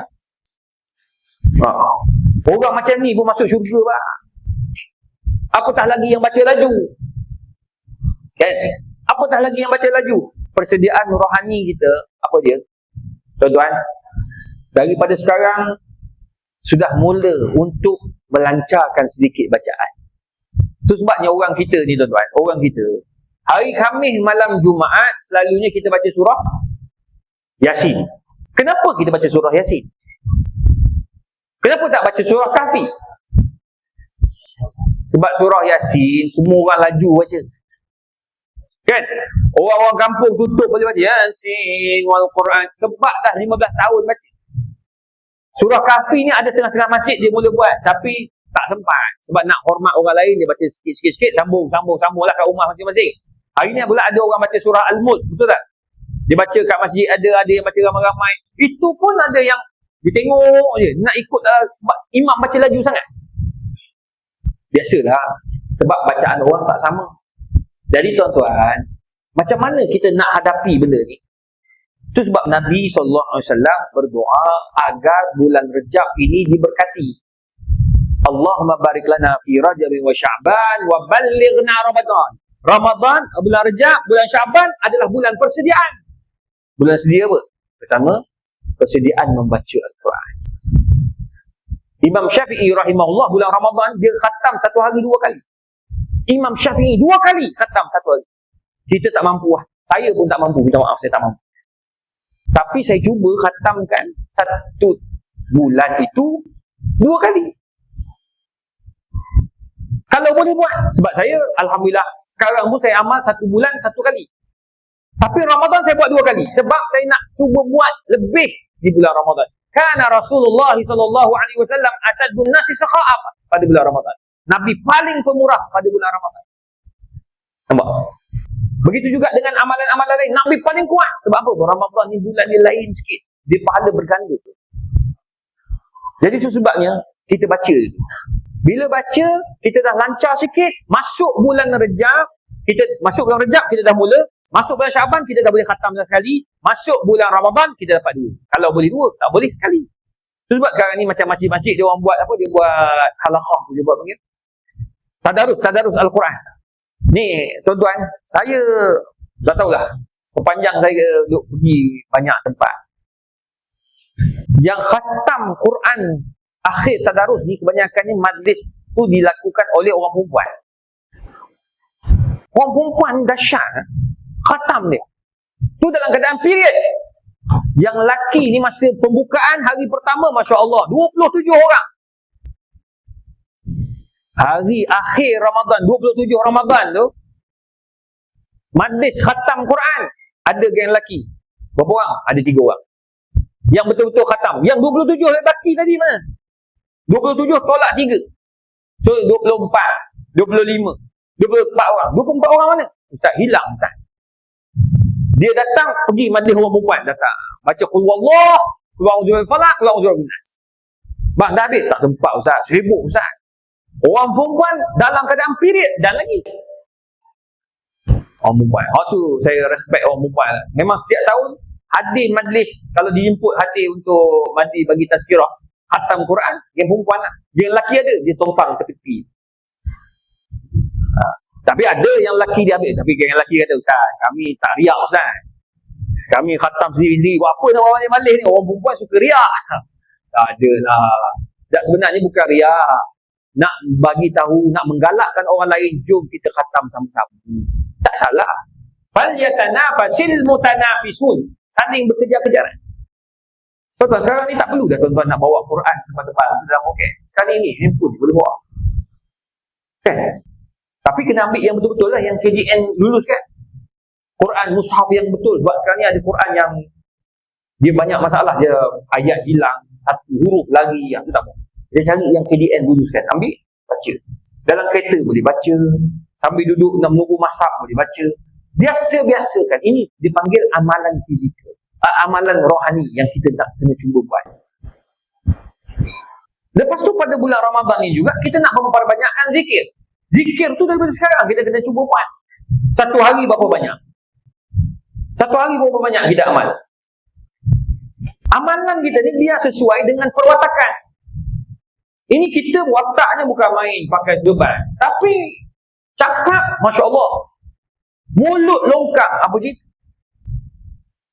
Orang macam ni pun masuk syurga, Pak. Apatah lagi yang baca laju. Kan? apatah lagi yang baca laju. Persediaan rohani kita, apa dia? Tuan-tuan, daripada sekarang sudah mula untuk melancarkan sedikit bacaan. Itu sebabnya orang kita ni tuan-tuan, orang kita hari Khamis malam Jumaat selalunya kita baca surah Yasin. Kenapa kita baca surah Yasin? Kenapa tak baca surah Kahfi? Sebab surah Yasin semua orang laju baca. Kan? Orang-orang kampung tutup boleh baca Yasin wal Quran sebab dah 15 tahun baca. Surah Kahfi ni ada setengah-setengah masjid dia mula buat tapi tak sempat. Sebab nak hormat orang lain dia baca sikit-sikit sambung-sambunglah kat rumah masing-masing. Hari ni pula ada orang baca surah Al-Mulk, betul tak? Dia baca kat masjid ada yang baca ramai-ramai. Itu pun ada yang dia tengok je nak ikut sebab imam baca laju sangat. Biasalah sebab bacaan orang tak sama. Jadi tuan-tuan, macam mana kita nak hadapi benda ni? Itu sebab Nabi SAW berdoa agar bulan Rejab ini diberkati. Allahumma barik lana fi Rajab wa Sya'ban wa ballighna Ramadan. Ramadan, bulan Rejab, bulan Sya'ban adalah bulan persediaan. Bulan sedia apa? Bersama persediaan membaca Al-Quran. Imam Syafi'i rahimahullah bulan Ramadan dia khatam satu hari 2 kali. Imam Syafi'i 2 kali khatam satu hari. Kita tak mampu lah. Saya pun tak mampu. Minta maaf, saya tak mampu. Tapi saya cuba khatamkan satu bulan itu 2 kali. Kalau boleh buat. Sebab saya, Alhamdulillah, sekarang pun saya amal 1 bulan 1 kali. Tapi Ramadan saya buat 2 kali. Sebab saya nak cuba buat lebih di bulan Ramadan. Karena Rasulullah SAW asyadun nasi sakha'ab pada bulan Ramadan. Nabi paling pemurah pada bulan Ramadan. Nampak? Begitu juga dengan amalan-amalan lain. Nabi paling kuat. Sebab apa? Ramadan ni bulan dia lain sikit. Dia pahala berganda. Jadi itu sebabnya kita baca. Bila baca, kita dah lancar sikit. Masuk bulan Rejab, kita dah mula. Masuk bulan Syaban, kita dah boleh khatam sekali. Masuk bulan Ramadan, kita dapat 2. Kalau boleh 2, tak boleh sekali. Itu sebab sekarang ni macam masjid-masjid dia orang buat apa? Dia buat halaqah, dia buat panggil Tadarus Al-Quran. Ni tuan-tuan, saya tak tahulah sepanjang saya duk pergi banyak tempat yang khatam Quran akhir tadarus ni kebanyakannya majlis tu dilakukan oleh orang perempuan. Orang perempuan dahsyat khatam dia. Tu dalam keadaan period. Yang lelaki ni masa pembukaan hari pertama masya-Allah 27 orang. Hari akhir Ramadan, 27 Ramadan tu, majlis khatam Quran, ada geng lelaki. Berapa orang? Ada 3 orang. Yang betul-betul khatam. Yang 27 lelaki tadi mana? 27 tolak 3. So 24, 25, 24 orang. 24 orang mana? Ustaz, hilang Ustaz. Dia datang, pergi majlis orang perempuan, datang. Baca Qul Wallah, Qul A'udzu Birabbil Falaq, Qul A'udzu Birabbin Nas. Bang, dah habis? Tak sempat Ustaz, sibuk Ustaz. Orang perempuan dalam keadaan period dan lagi. Orang perempuan. Tu saya respect orang perempuan. Memang setiap tahun hadir majlis, kalau dijemput hadir untuk majlis bagi tazkirah, khatam Quran, yang perempuan lah. Yang lelaki ada, dia tumpang tepi-tepi. Tapi ada yang lelaki dia ambil. Tapi yang lelaki kata, Ustaz, kami tak riak Ustaz. Kami khatam sendiri-sendiri. Buat apa nak orang majlis ni? Orang perempuan suka riak. Tak ada lah. Tak, sebenarnya bukan riak. Nak bagi tahu, nak menggalakkan orang lain, jom kita khatam sama-sama. Tak salah. Fal yatanafasil mutanafisun. Saling berkejar-kejaran. Tuan-tuan, sekarang ni tak perlu dah tuan-tuan nak bawa Quran tempat-tempat dalam poket. Sekarang ni handphone boleh bawa. Kan? Tapi kena ambil yang betul-betul lah, yang KDN luluskan. Quran mushaf yang betul. Sebab sekarang ni ada Quran yang dia banyak masalah. Dia ayat hilang, satu huruf lagi, yang tu tak mau. Dia cari yang KDN luluskan. Ambil, baca. Dalam kereta boleh baca. Sambil duduk nak menunggu masak boleh baca. Biasa-biasakan. Ini dipanggil amalan fizikal. Amalan rohani yang kita nak kena cuba buat. Lepas tu pada bulan Ramadan ni juga kita nak memperbanyakkan zikir. Zikir tu daripada sekarang kita kena cuba buat. Satu hari berapa banyak? Satu hari berapa banyak kita amal? Amalan kita ni biar sesuai dengan perwatakan. Ini kita wataknya bukan main pakai serban, tapi cakap Masya Allah. Mulut longkang. Apa cerita?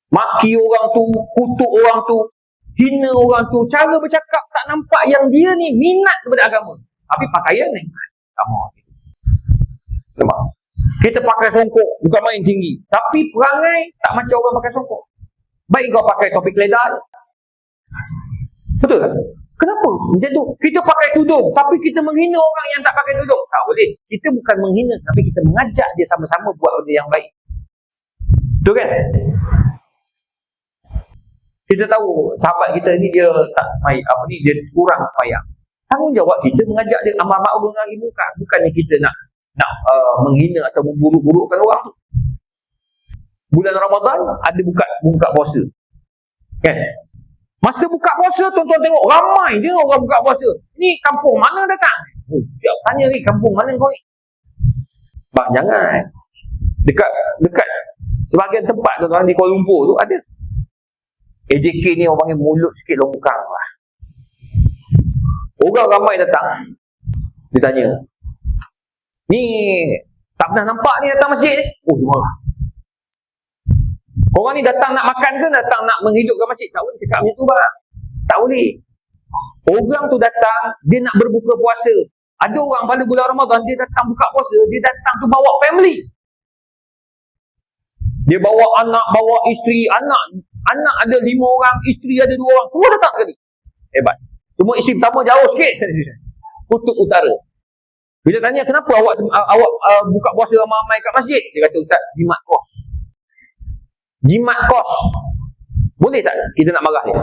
Maki orang tu, kutuk orang tu, hina orang tu. Cara bercakap tak nampak yang dia ni minat kepada agama. Tapi pakaian ni sama. Nampak? Kita pakai songkok, bukan main tinggi. Tapi perangai tak macam orang pakai songkok. Baik kau pakai topik lebar. Betul tak? Kenapa? Macam tu. Kita pakai tudung, tapi kita menghina orang yang tak pakai tudung. Tak boleh. Kita bukan menghina, tapi kita mengajak dia sama-sama buat benda yang baik. Betul kan? Kita tahu sahabat kita ni dia tak sembahyang, dia kurang sembahyang. Tanggungjawab kita mengajak dia amar ma'ruf nahi munkar. Bukannya kita nak menghina atau memburuk-burukkan orang tu. Bulan Ramadan ada buka puasa. Kan? Masa buka puasa, tuan-tuan tengok ramai dia orang buka puasa. Ni kampung mana datang? Siap tanya ni, kampung mana kau ni? Bang, jangan. Dekat sebahagian tempat tuan-tuan di Kuala Lumpur tu ada. AJK ni orang panggil mulut sikit longkang lah. Orang ramai datang. Dia tanya, ni tak pernah nampak ni datang masjid ni? Oh, dia marah. Orang ni datang nak makan ke datang nak menghidupkan masjid? Tak boleh cakap macam tu bang. Tak boleh. Orang tu datang, dia nak berbuka puasa. Ada orang pada bulan Ramadan, dia datang buka puasa, dia datang tu bawa family. Dia bawa anak, bawa isteri, anak ada 5 orang, isteri ada 2 orang, semua datang sekali. Hebat. Cuma isteri pertama jauh sikit. Kutub Utara. Bila tanya kenapa awak buka puasa ramai-ramai kat masjid? Dia kata, Ustaz, jimat kos. Jimat kos. Boleh tak kita nak marah dia?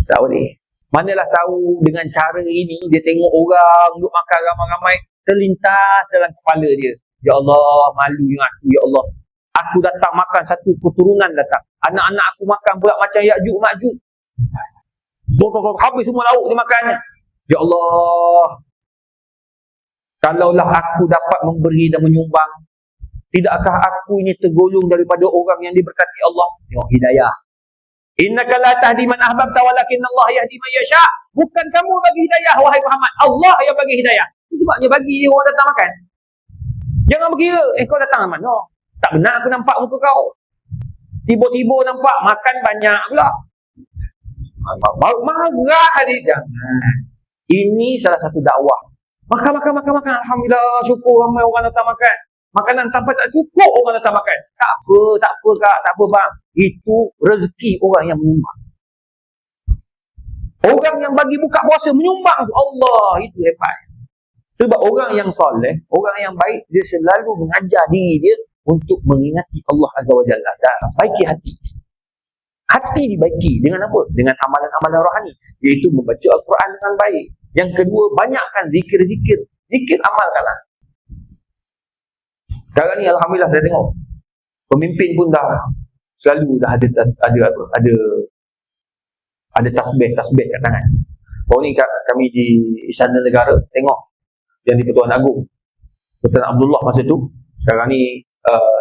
Tak boleh. Manalah tahu dengan cara ini, dia tengok orang duduk makan ramai-ramai, terlintas dalam kepala dia. Ya Allah, malu dengan aku, ya Allah. Aku datang makan, satu keturunan datang. Anak-anak aku makan pula macam Ya'juj Ma'juj. Habis semua lauk dia makannya. Ya Allah, kalaulah aku dapat memberi dan menyumbang, tidakkah aku ini tergolong daripada orang yang diberkati Allah? Tengok hidayah. Innaka la tahdi man ahbabta walakinna Allah yahdi man yasha. Bukan kamu bagi hidayah wahai Muhammad, Allah yang bagi hidayah. Itu sebabnya bagi dia orang datang makan. Jangan berkira kau datang mana? Tak benar aku nampak muka kau. Tiba-tiba nampak makan banyak pula. Marah dia. Jangan. Ini salah satu dakwah. Makan. Alhamdulillah, syukur ramai orang datang makan. Makanan sampai tak cukup orang datang makan. Tak apa kak, tak apa bang. Itu rezeki orang yang menyumbang. Orang yang bagi buka puasa menyumbang tu, Allah, itu hebat. Sebab orang yang soleh, orang yang baik, dia selalu mengajar diri dia untuk mengingati Allah Azza wa Jalla. Dan baiki hati. Hati dibaiki dengan apa? Dengan amalan-amalan rohani, iaitu membaca Al-Quran dengan baik. Yang kedua, banyakkan zikir-zikir. Zikir amalkanlah. Sekarang ni alhamdulillah saya tengok pemimpin pun dah selalu dah ada tasbih kat tangan. Baru ni kami di Istana Negara tengok yang di Pertuan Agong, Sultan Abdullah masa tu, sekarang ni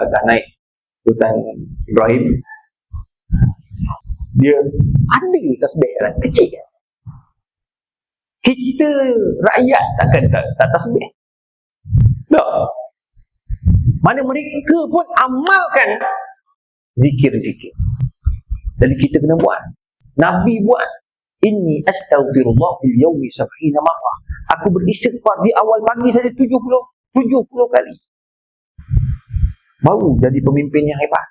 dah naik Sultan Ibrahim. Dia ada tasbih kan, kecil kan. Kita rakyat takkan tak tasbih. Tak. Mana mereka pun amalkan zikir-zikir. Jadi kita kena buat. Nabi buat. Inni astaghfirullah fil yawmi 70 marrah. Aku beristighfar di awal pagi saja 70 kali. Baru jadi pemimpin yang hebat.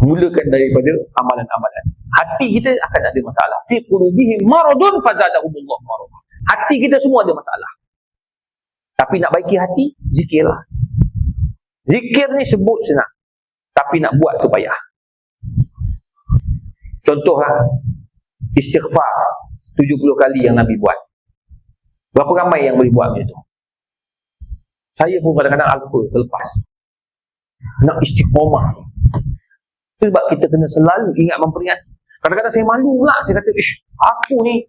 Mulakan daripada amalan-amalan. Hati kita akan ada masalah. Fi qulubihim maradun fazadahumullah marad. Hati kita semua ada masalah. Tapi nak baiki hati, zikirlah. Zikir ni sebut senang, tapi nak buat tu payah. Contohlah, istighfar 70 kali yang Nabi buat. Berapa ramai yang boleh buat macam tu? Saya pun kadang-kadang alpa, terlepas. Nak istiqomah. Sebab kita kena selalu ingat memperingat. Kadang-kadang saya malu pula. Saya kata, aku ni,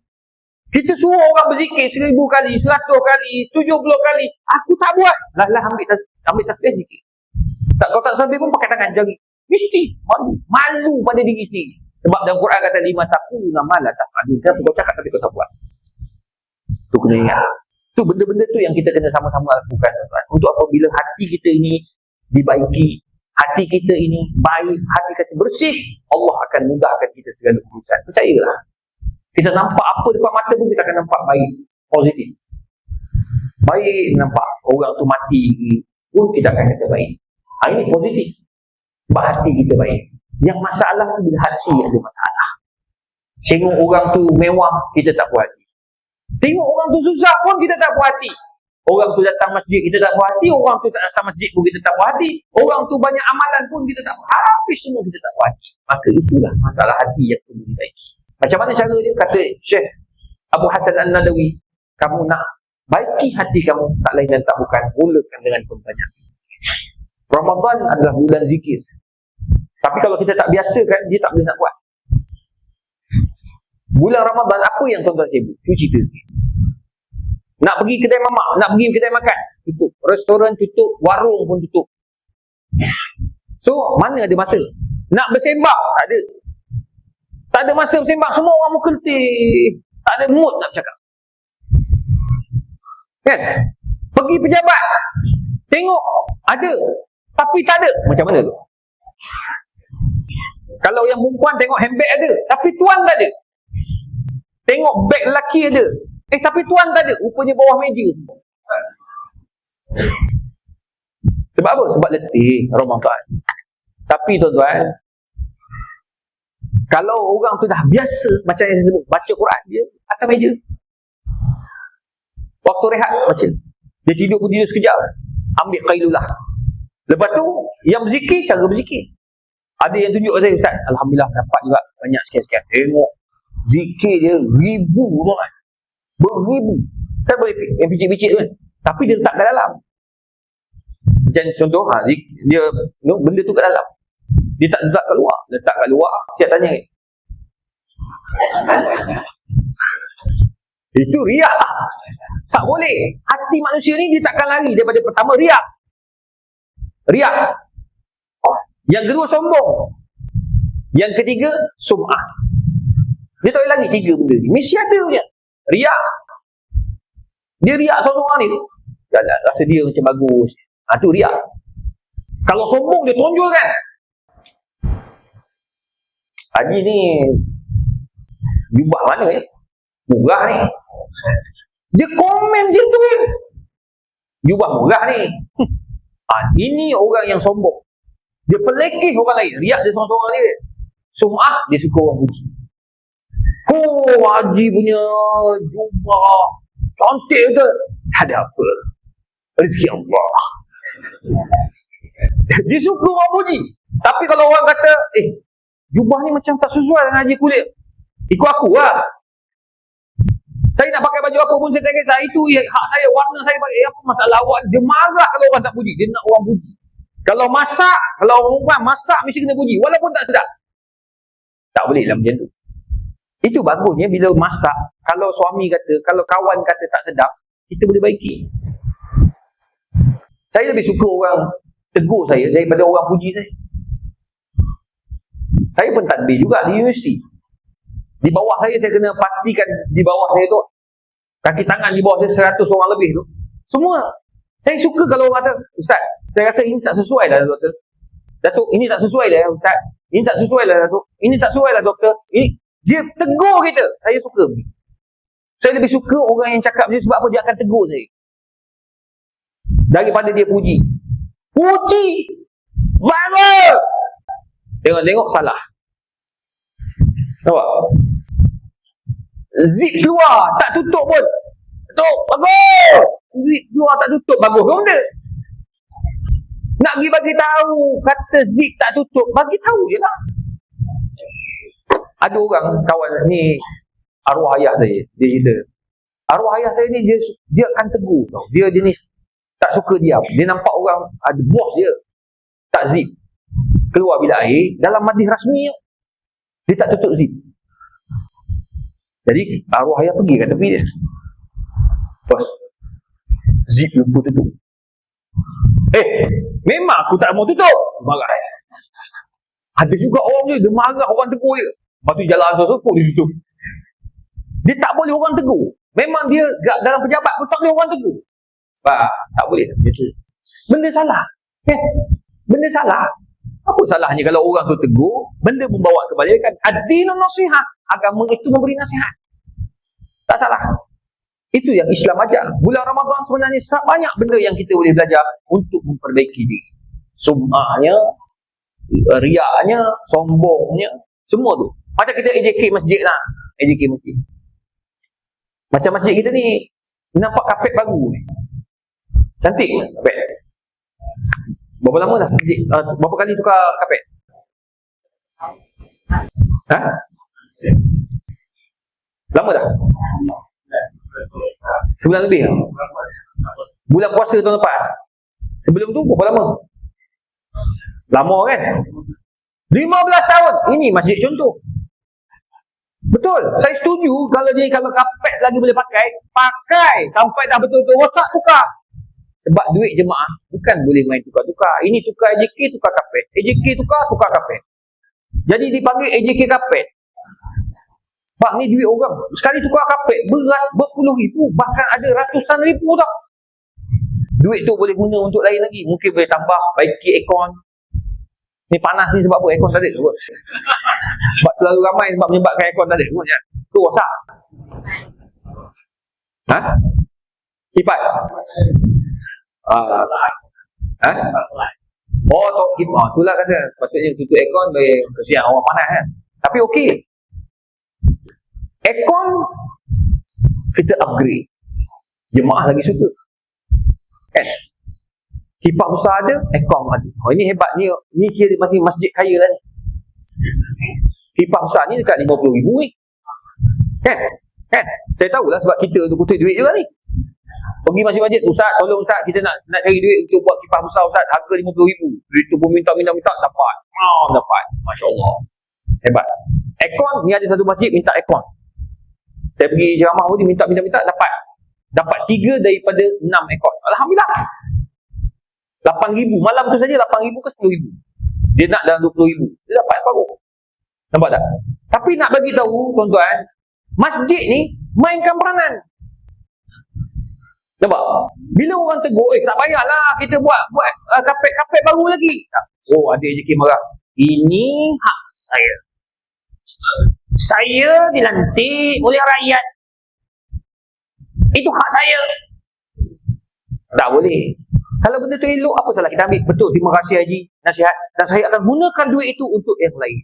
kita suruh orang berzikir 1000 kali, 100 kali, 70 kali. Aku tak buat. Lah ambil tasbih zikir. Kau tak tasbih pun pakai tangan jari. Mesti malu pada diri sendiri. Sebab dalam Quran kata lima taquluna ma la taf'alun. Kau cakap tapi kau tak buat. Tu kena ingat. Tu benda-benda tu yang kita kena sama-sama lakukan, tuan-tuan. Untuk apabila hati kita ini dibaiki, hati kita ini baik, hati kita bersih, Allah akan mudahkan kita segala urusan. Percayalah. Kita nampak apa depan mata pun kita akan nampak baik, positif. Baik nampak orang tu mati pun kita akan kata baik. Ini positif. Sebab hati kita baik. Yang masalah tu bila hati ada masalah. Tengok orang tu mewah, kita tak puas hati. Tengok orang tu susah pun kita tak puas hati. Orang tu datang masjid, kita tak puas hati. Orang tu tak datang masjid pun kita tak puas hati. Orang tu banyak amalan pun kita tak puas hati. Habis semua kita tak puas hati. Maka itulah masalah hati yang perlu dibaiki. Macam mana cara dia? Kata Syekh Abu Hasan An-Nadawi, kamu nak baiki hati kamu, tak lain dan tak bukan, mulakan dengan perbanyak. Ramadan adalah bulan zikir. Tapi kalau kita tak biasakan, dia tak boleh nak buat. Bulan Ramadan, apa yang tuan-tuan sibuk? Cuci cerita. Nak pergi kedai mamak, nak pergi kedai makan, tutup. Restoran tutup, warung pun tutup. So, mana ada masa? Nak bersembang, tak ada. Tak ada masa bersembang, semua orang muka letih. Tak ada mood nak bercakap. Kan? Pergi pejabat, tengok, ada. Tapi tak ada. Macam mana tu? Kalau yang perempuan tengok handbag ada, tapi tuan tak ada. Tengok beg lelaki ada, tapi tuan tak ada. Rupanya bawah meja semua. Sebab apa? Sebab letih Ramadan. Tapi tuan-tuan, kalau orang tu dah biasa, macam yang saya sebut, baca Quran dia atas meja. Waktu rehat baca. Dia tidur pun tidur sekejap, ambil qailulah. Lepas tu yang berzikir, cara berzikir. Ada yang tunjuk saya, Ustaz, alhamdulillah dapat juga banyak sekian-sekian. Tengok zikir dia ribu tuan. Beribu. Saya boleh yang picit-picit tu kan, tapi dia letak kat dalam. Macam contoh, dia benda tu kat dalam. Dia tak letak kat luar. Letak kat luar, siap tanya. Itu riak. Tak boleh. Hati manusia ni dia takkan lari daripada pertama riak. Riak. Yang kedua sombong. Yang ketiga sum'ah. Dia tak boleh lari tiga benda ni. Mesti ada punya. Riak. Dia riak seorang-seorang ni. Rasa dia macam bagus. Tu riak. Kalau sombong dia tonjolkan. Haji ni jubah mana murah ni. Dia komen macam tu kan. Jubah murah ni. Ini orang yang sombong. Dia pelekeh orang lain. Riak dia seorang-seorang ni. Sum'ah dia suka orang puji. Haji punya jubah cantik betul. Tak ada apa. Rezeki Allah. Dia suka orang puji. Tapi kalau orang kata, jubah ni macam tak sesuai dengan haji kulit, ikut aku lah. Saya nak pakai baju apa pun saya tak kisah. Itu hak saya, warna saya pakai. Apa masalah awak? Dia marah kalau orang tak puji. Dia nak orang puji. Kalau masak, kalau orang masak mesti kena puji. Walaupun tak sedap. Tak boleh lah macam tu. Itu bagusnya bila masak. Kalau suami kata, kalau kawan kata tak sedap, kita boleh baiki. Saya lebih suka orang tegur saya daripada orang puji saya. Saya pun tadbir juga di universiti. Di bawah saya kena pastikan di bawah saya tu, kaki tangan di bawah saya 100 orang lebih tu. Semua. Saya suka kalau orang kata, Ustaz, saya rasa ini tak sesuai lah doktor. Datuk, ini tak sesuai lah Ustaz. Ini tak sesuai lah Datuk. Ini tak sesuai lah doktor. Ini, dia tegur kita. Saya suka. Saya lebih suka orang yang cakap macam, sebab apa dia akan tegur saya. Daripada dia puji. Puji! Bagus! Tengok-tengok salah. Nampak? Zip keluar, tak tutup pun. Tutup, bagus! Zip keluar tak tutup, bagus ke benda? Nak pergi bagi tahu, kata zip tak tutup, bagi tahu je lah. Ada orang, kawan ni, arwah ayah saya, dia cerita. Arwah ayah saya ni, dia akan tegur tau. Dia jenis, tak suka diam. Dia nampak orang, ada bos dia, tak zip. Keluar bilik air, dalam majlis rasmi, dia tak tutup zip. Jadi, arwah ayah pergi kat tepi dia. Bos, zip lupa tutup. Memang aku tak mau tutup. Marah. Ada juga orang dia marah, orang tegur dia. Lepas tu jalan sosok dia tutup. Dia tak boleh orang tegur. Memang dia dalam pejabat pun tak boleh orang tegur. Tak boleh macam. Benda salah. Kan? Benda salah. Apa salahnya kalau orang tu tegur, benda membawa kebaikan. Ad-dinun nasihat. Agama itu memberi nasihat. Tak salah. Itu yang Islam ajar. Bulan Ramadan sebenarnya banyak benda yang kita boleh belajar untuk memperbaiki diri. Sum'ahnya, riaknya, sombongnya, semua tu. Macam kita AJK masjid lah. AJK masjid. Macam masjid kita ni, nampak kapet baru ni. Cantik ke kapet? Berapa lama dah masjid? Berapa kali tukar kapet? Lama dah? Sebulan lebih lah? Bulan puasa tahun lepas. Sebelum tu berapa lama? Lama kan? 15 tahun. Ini masjid contoh. Betul. Saya setuju kalau kapet lagi boleh pakai sampai dah betul-betul rosak, tukar. Sebab duit jemaah bukan boleh main tukar-tukar. Ini tukar AJK, tukar kapet. AJK tukar kapet. Jadi dipanggil AJK kapet. Pak, ni duit orang. Sekali tukar kapet berat berpuluh ribu, bahkan ada ratusan ribu tau. Duit tu boleh guna untuk lain lagi. Mungkin boleh tambah, baiki aircon. Ni panas ni sebab apa? Aircon tak ada sebab. Terlalu ramai sebab menyebabkan aircon tak ada. Tu rosak. Kipas. Itulah kata patutnya tutup aircon bagi kesian orang panas kan. Tapi okey. Aircon kita upgrade. Jemaah lagi suka. Kan? Kipas besar ada, aircon ada. Ini hebat ni kira masih masjid kaya lah ni. Kipas besar ni dekat 50,000 ni. Kan? Saya tahulah sebab kita tu kutip duit juga ni. Pergi masjid-masjid, Ustaz, tolong Ustaz, kita nak cari duit untuk buat kipas besar Ustaz, harga 50,000. Duit tu pun minta, dapat. Dapat. Masya Allah. Hebat. Aircon, ni ada satu masjid minta aircon. Saya pergi ceramah tadi, minta, dapat. Dapat 3 daripada 6 aircon. Alhamdulillah. 8,000. Malam tu saja 8,000 ke 10,000. Dia nak dalam 20,000. Dia dapat separuh. Nampak tak? Tapi nak bagi tahu, tuan-tuan, masjid ni mainkan peranan. Nampak? Bila orang tegur, tak payahlah kita buat kapet baru lagi. Oh, ada AJK marah. Ini hak saya. Saya dilantik oleh rakyat. Itu hak saya. Tak boleh. Kalau benda tu elok, apa salah kita ambil? Betul, terima kasih Haji, nasihat. Dan saya akan gunakan duit itu untuk yang lain.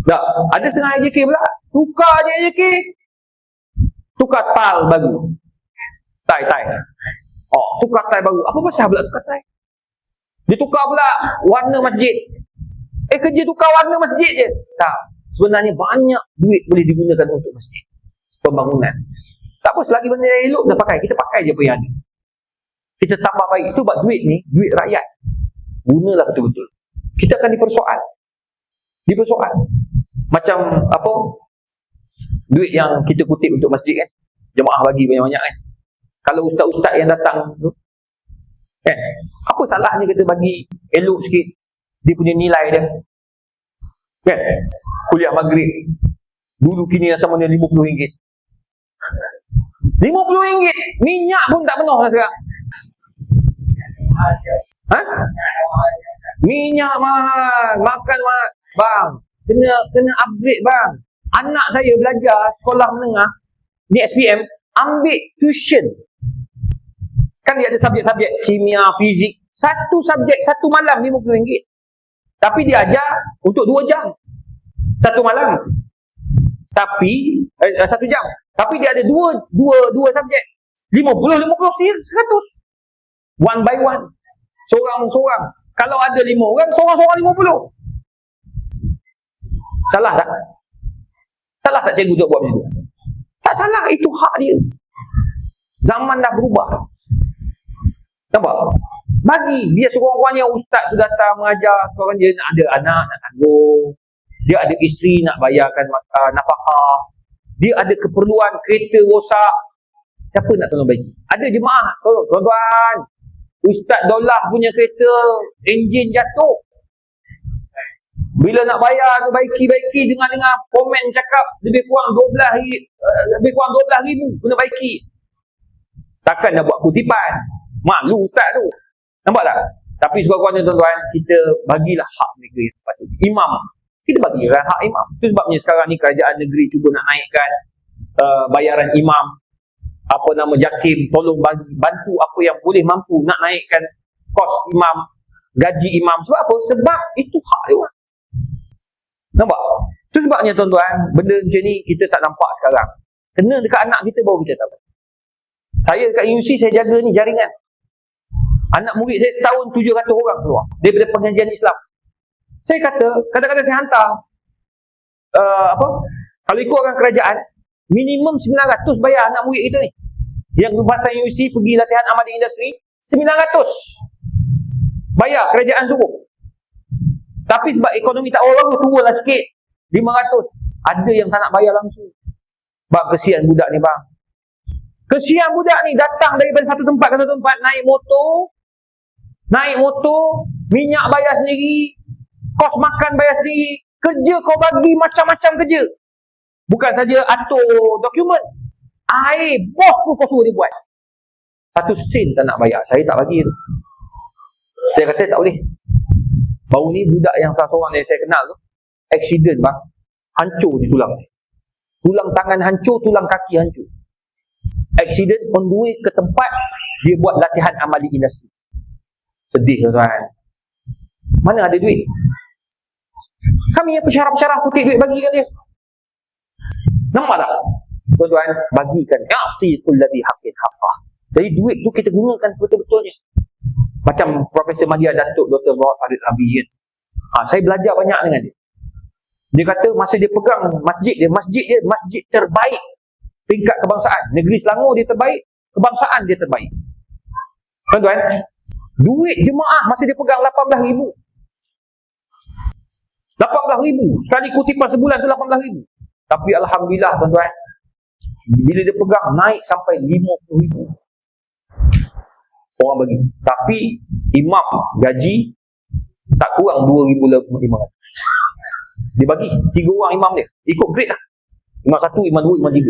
Tak, ada setengah AJK pula. Tukar je AJK. Tukar tal baru. Tai. Tukar tai baru. Apa pasal pula tukar tai? Dia tukar pula warna masjid. Kerja tukar warna masjid je. Tak. Sebenarnya banyak duit boleh digunakan untuk masjid. Pembangunan. Tak apa, selagi benda yang elok dah pakai. Kita pakai je apa yang ada. Kita tambah baik. Itu buat duit ni, duit rakyat. Gunalah betul-betul. Kita akan dipersoal. Macam apa? Duit yang kita kutip untuk masjid kan. Jemaah bagi banyak-banyak kan. Kalau ustaz-ustaz yang datang tu, kan? Apa salahnya kita bagi elok sikit dia punya nilai dia? Kan? Kuliah maghrib dulu kini sama dengan RM50. RM50. Minyak pun tak penuh lah sekarang. Minyak mahal, makan mahal. Bang, kena upgrade bang. Anak saya belajar sekolah menengah ni SPM, ambil tuition. Kan dia ada subjek-subjek kimia, fizik. Satu subjek, satu malam RM50. Tapi dia ajar untuk 2 jam. Satu malam. Tapi 1 jam. Tapi dia ada dua subjek. 50, 100. One by one. Seorang-seorang. Kalau ada 5 orang, seorang-seorang 50. Salah tak? Salah tak cikgu untuk buat macam tu? Tak salah, itu hak dia. Zaman dah berubah. Nampak? Bagi biar seorang-orangnya ustaz tu datang mengajar, seorang dia nak ada anak nak tanggung, dia ada isteri nak bayarkan nafkah, dia ada keperluan kereta rosak, siapa nak tolong bagi? Ada jemaah tolong, tuan-tuan, Ustaz Daulah punya kereta enjin jatuh, Bila nak bayar tu baiki dengan komen cakap lebih kurang 12,000 kena baiki. Takkan nak buat kutipan. Malu ustaz tu. Nampak tak? Tapi sekurang-kurangnya tuan-tuan, kita bagilah hak mereka yang sepatutnya. Imam, kita bagilah hak imam. Itu sebabnya sekarang ni kerajaan negeri cuba nak naikkan bayaran imam, apa nama, JAKIM, tolong bantu apa yang boleh mampu nak naikkan kos imam, gaji imam. Sebab apa? Sebab itu hak dia. Nampak? Itu sebabnya tuan-tuan, benda macam ni kita tak nampak sekarang. Kena dekat anak kita baru kita tahu. Saya dekat UC, saya jaga ni jaringan. Anak murid saya setahun 700 orang keluar daripada pengajian Islam. Saya kata, kadang-kadang saya hantar kalau ikutkan kerajaan, minimum 900 bayar anak murid kita ni. Yang lepasan UC pergi latihan amal di industri, 900 bayar, kerajaan suruh. Tapi sebab ekonomi tak baru, turunlah sikit, 500. Ada yang tak nak bayar langsung. Sebab kesian budak ni bang. Kesian budak ni datang daripada satu tempat ke satu tempat, naik motor, minyak bayar sendiri, kos makan bayar sendiri, kerja kau bagi macam-macam kerja. Bukan saja atur dokumen, air bos pun kau suruh dia buat. 1 sen tak nak bayar, saya tak bagi tu. Saya kata tak boleh. Baru ni budak yang salah seorang yang saya kenal tu, accident bang, hancur di tulang ni. Tulang tangan hancur, tulang kaki hancur. Accident on the way ke tempat dia buat latihan amali industri. Sedih tuan-tuan. Mana ada duit? Kami yang pensyarah-pensyarah kutip duit bagikan dia. Nampak tak? Tuan-tuan, bagikan. Ya'ti kulladhi haqqin haqqah. Jadi duit tu kita gunakan betul-betulnya. Macam Profesor Madya Datuk Dr. Muhammad Farid Rabi kan. Saya belajar banyak dengan dia. Dia kata masa dia pegang masjid dia masjid terbaik peringkat kebangsaan. Negeri Selangor dia terbaik, kebangsaan dia terbaik. Tuan-tuan, duit jemaah masa dia pegang 18,000. 18,000. Sekali kutipan sebulan tu 18,000. Tapi alhamdulillah tuan-tuan, bila dia pegang naik sampai 50,000. Orang bagi. Tapi imam gaji tak kurang 2,500. Dia bagi 3 orang imam dia. Ikut grade lah. Imam 1, imam 2, imam 3.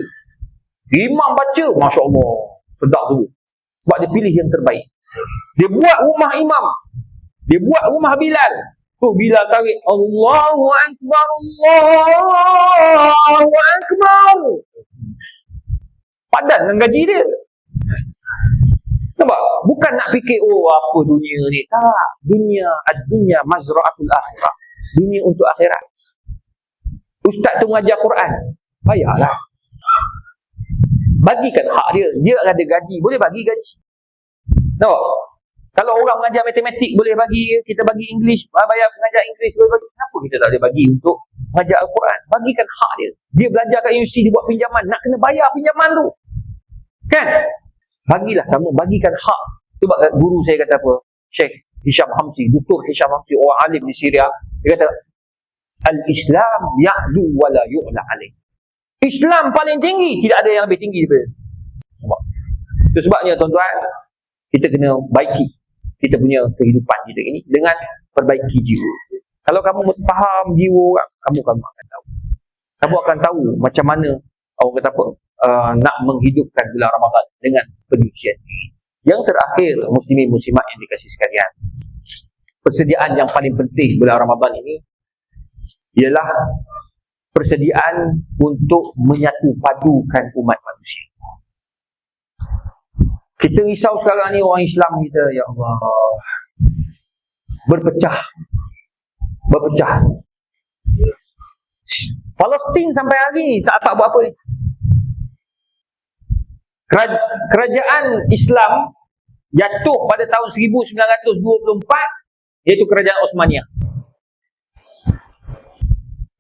Imam baca, Masya Allah, sedap tu. Sebab dia pilih yang terbaik. Dia buat rumah imam. Dia buat rumah Bilal. Tu Bilal tarik, Allahu Akbar, Allahu Akbar. Padan dengan gaji dia. Nampak? Bukan nak fikir, oh apa dunia ni. Tak. Dunia mazra'atul akhirah. Dunia untuk akhirat. Ustaz tu mengajar Quran, bayarlah. Bagikan hak dia. Dia ada gaji, boleh bagi gaji. Nampak? Kalau orang mengajar matematik boleh bagi, kita bagi English, bayar mengajar English boleh bagi. Kenapa kita tak boleh bagi untuk mengajar Al-Quran? Bagikan hak dia. Dia belajar kat UC, dia buat pinjaman, nak kena bayar pinjaman tu. Kan? Bagilah sama, bagikan hak. Tu sebab guru saya kata apa? Syekh Hisham Hamsi, Dr. Hisham Hamsi, orang alim di Syria, dia kata Al-Islam ya'lu wa la yu'la alaih. Islam paling tinggi, tidak ada yang lebih tinggi daripada. Itu sebabnya tuan-tuan, kita kena baiki kita punya kehidupan kita ini dengan perbaiki jiwa. Kalau kamu faham jiwa orang, kamu akan tahu. Kamu akan tahu macam mana orang kata apa, nak menghidupkan bulan Ramadan dengan penyucian diri. Yang terakhir, muslimin muslimat yang dikasihi sekalian, persediaan yang paling penting bulan Ramadan ini ialah persediaan untuk menyatu padukan umat manusia. Kita risau sekarang ni orang Islam kita, ya Allah, berpecah. Palestin sampai hari ni tak buat apa ni. Kerajaan Islam jatuh pada tahun 1924, iaitu kerajaan Osmaniyah.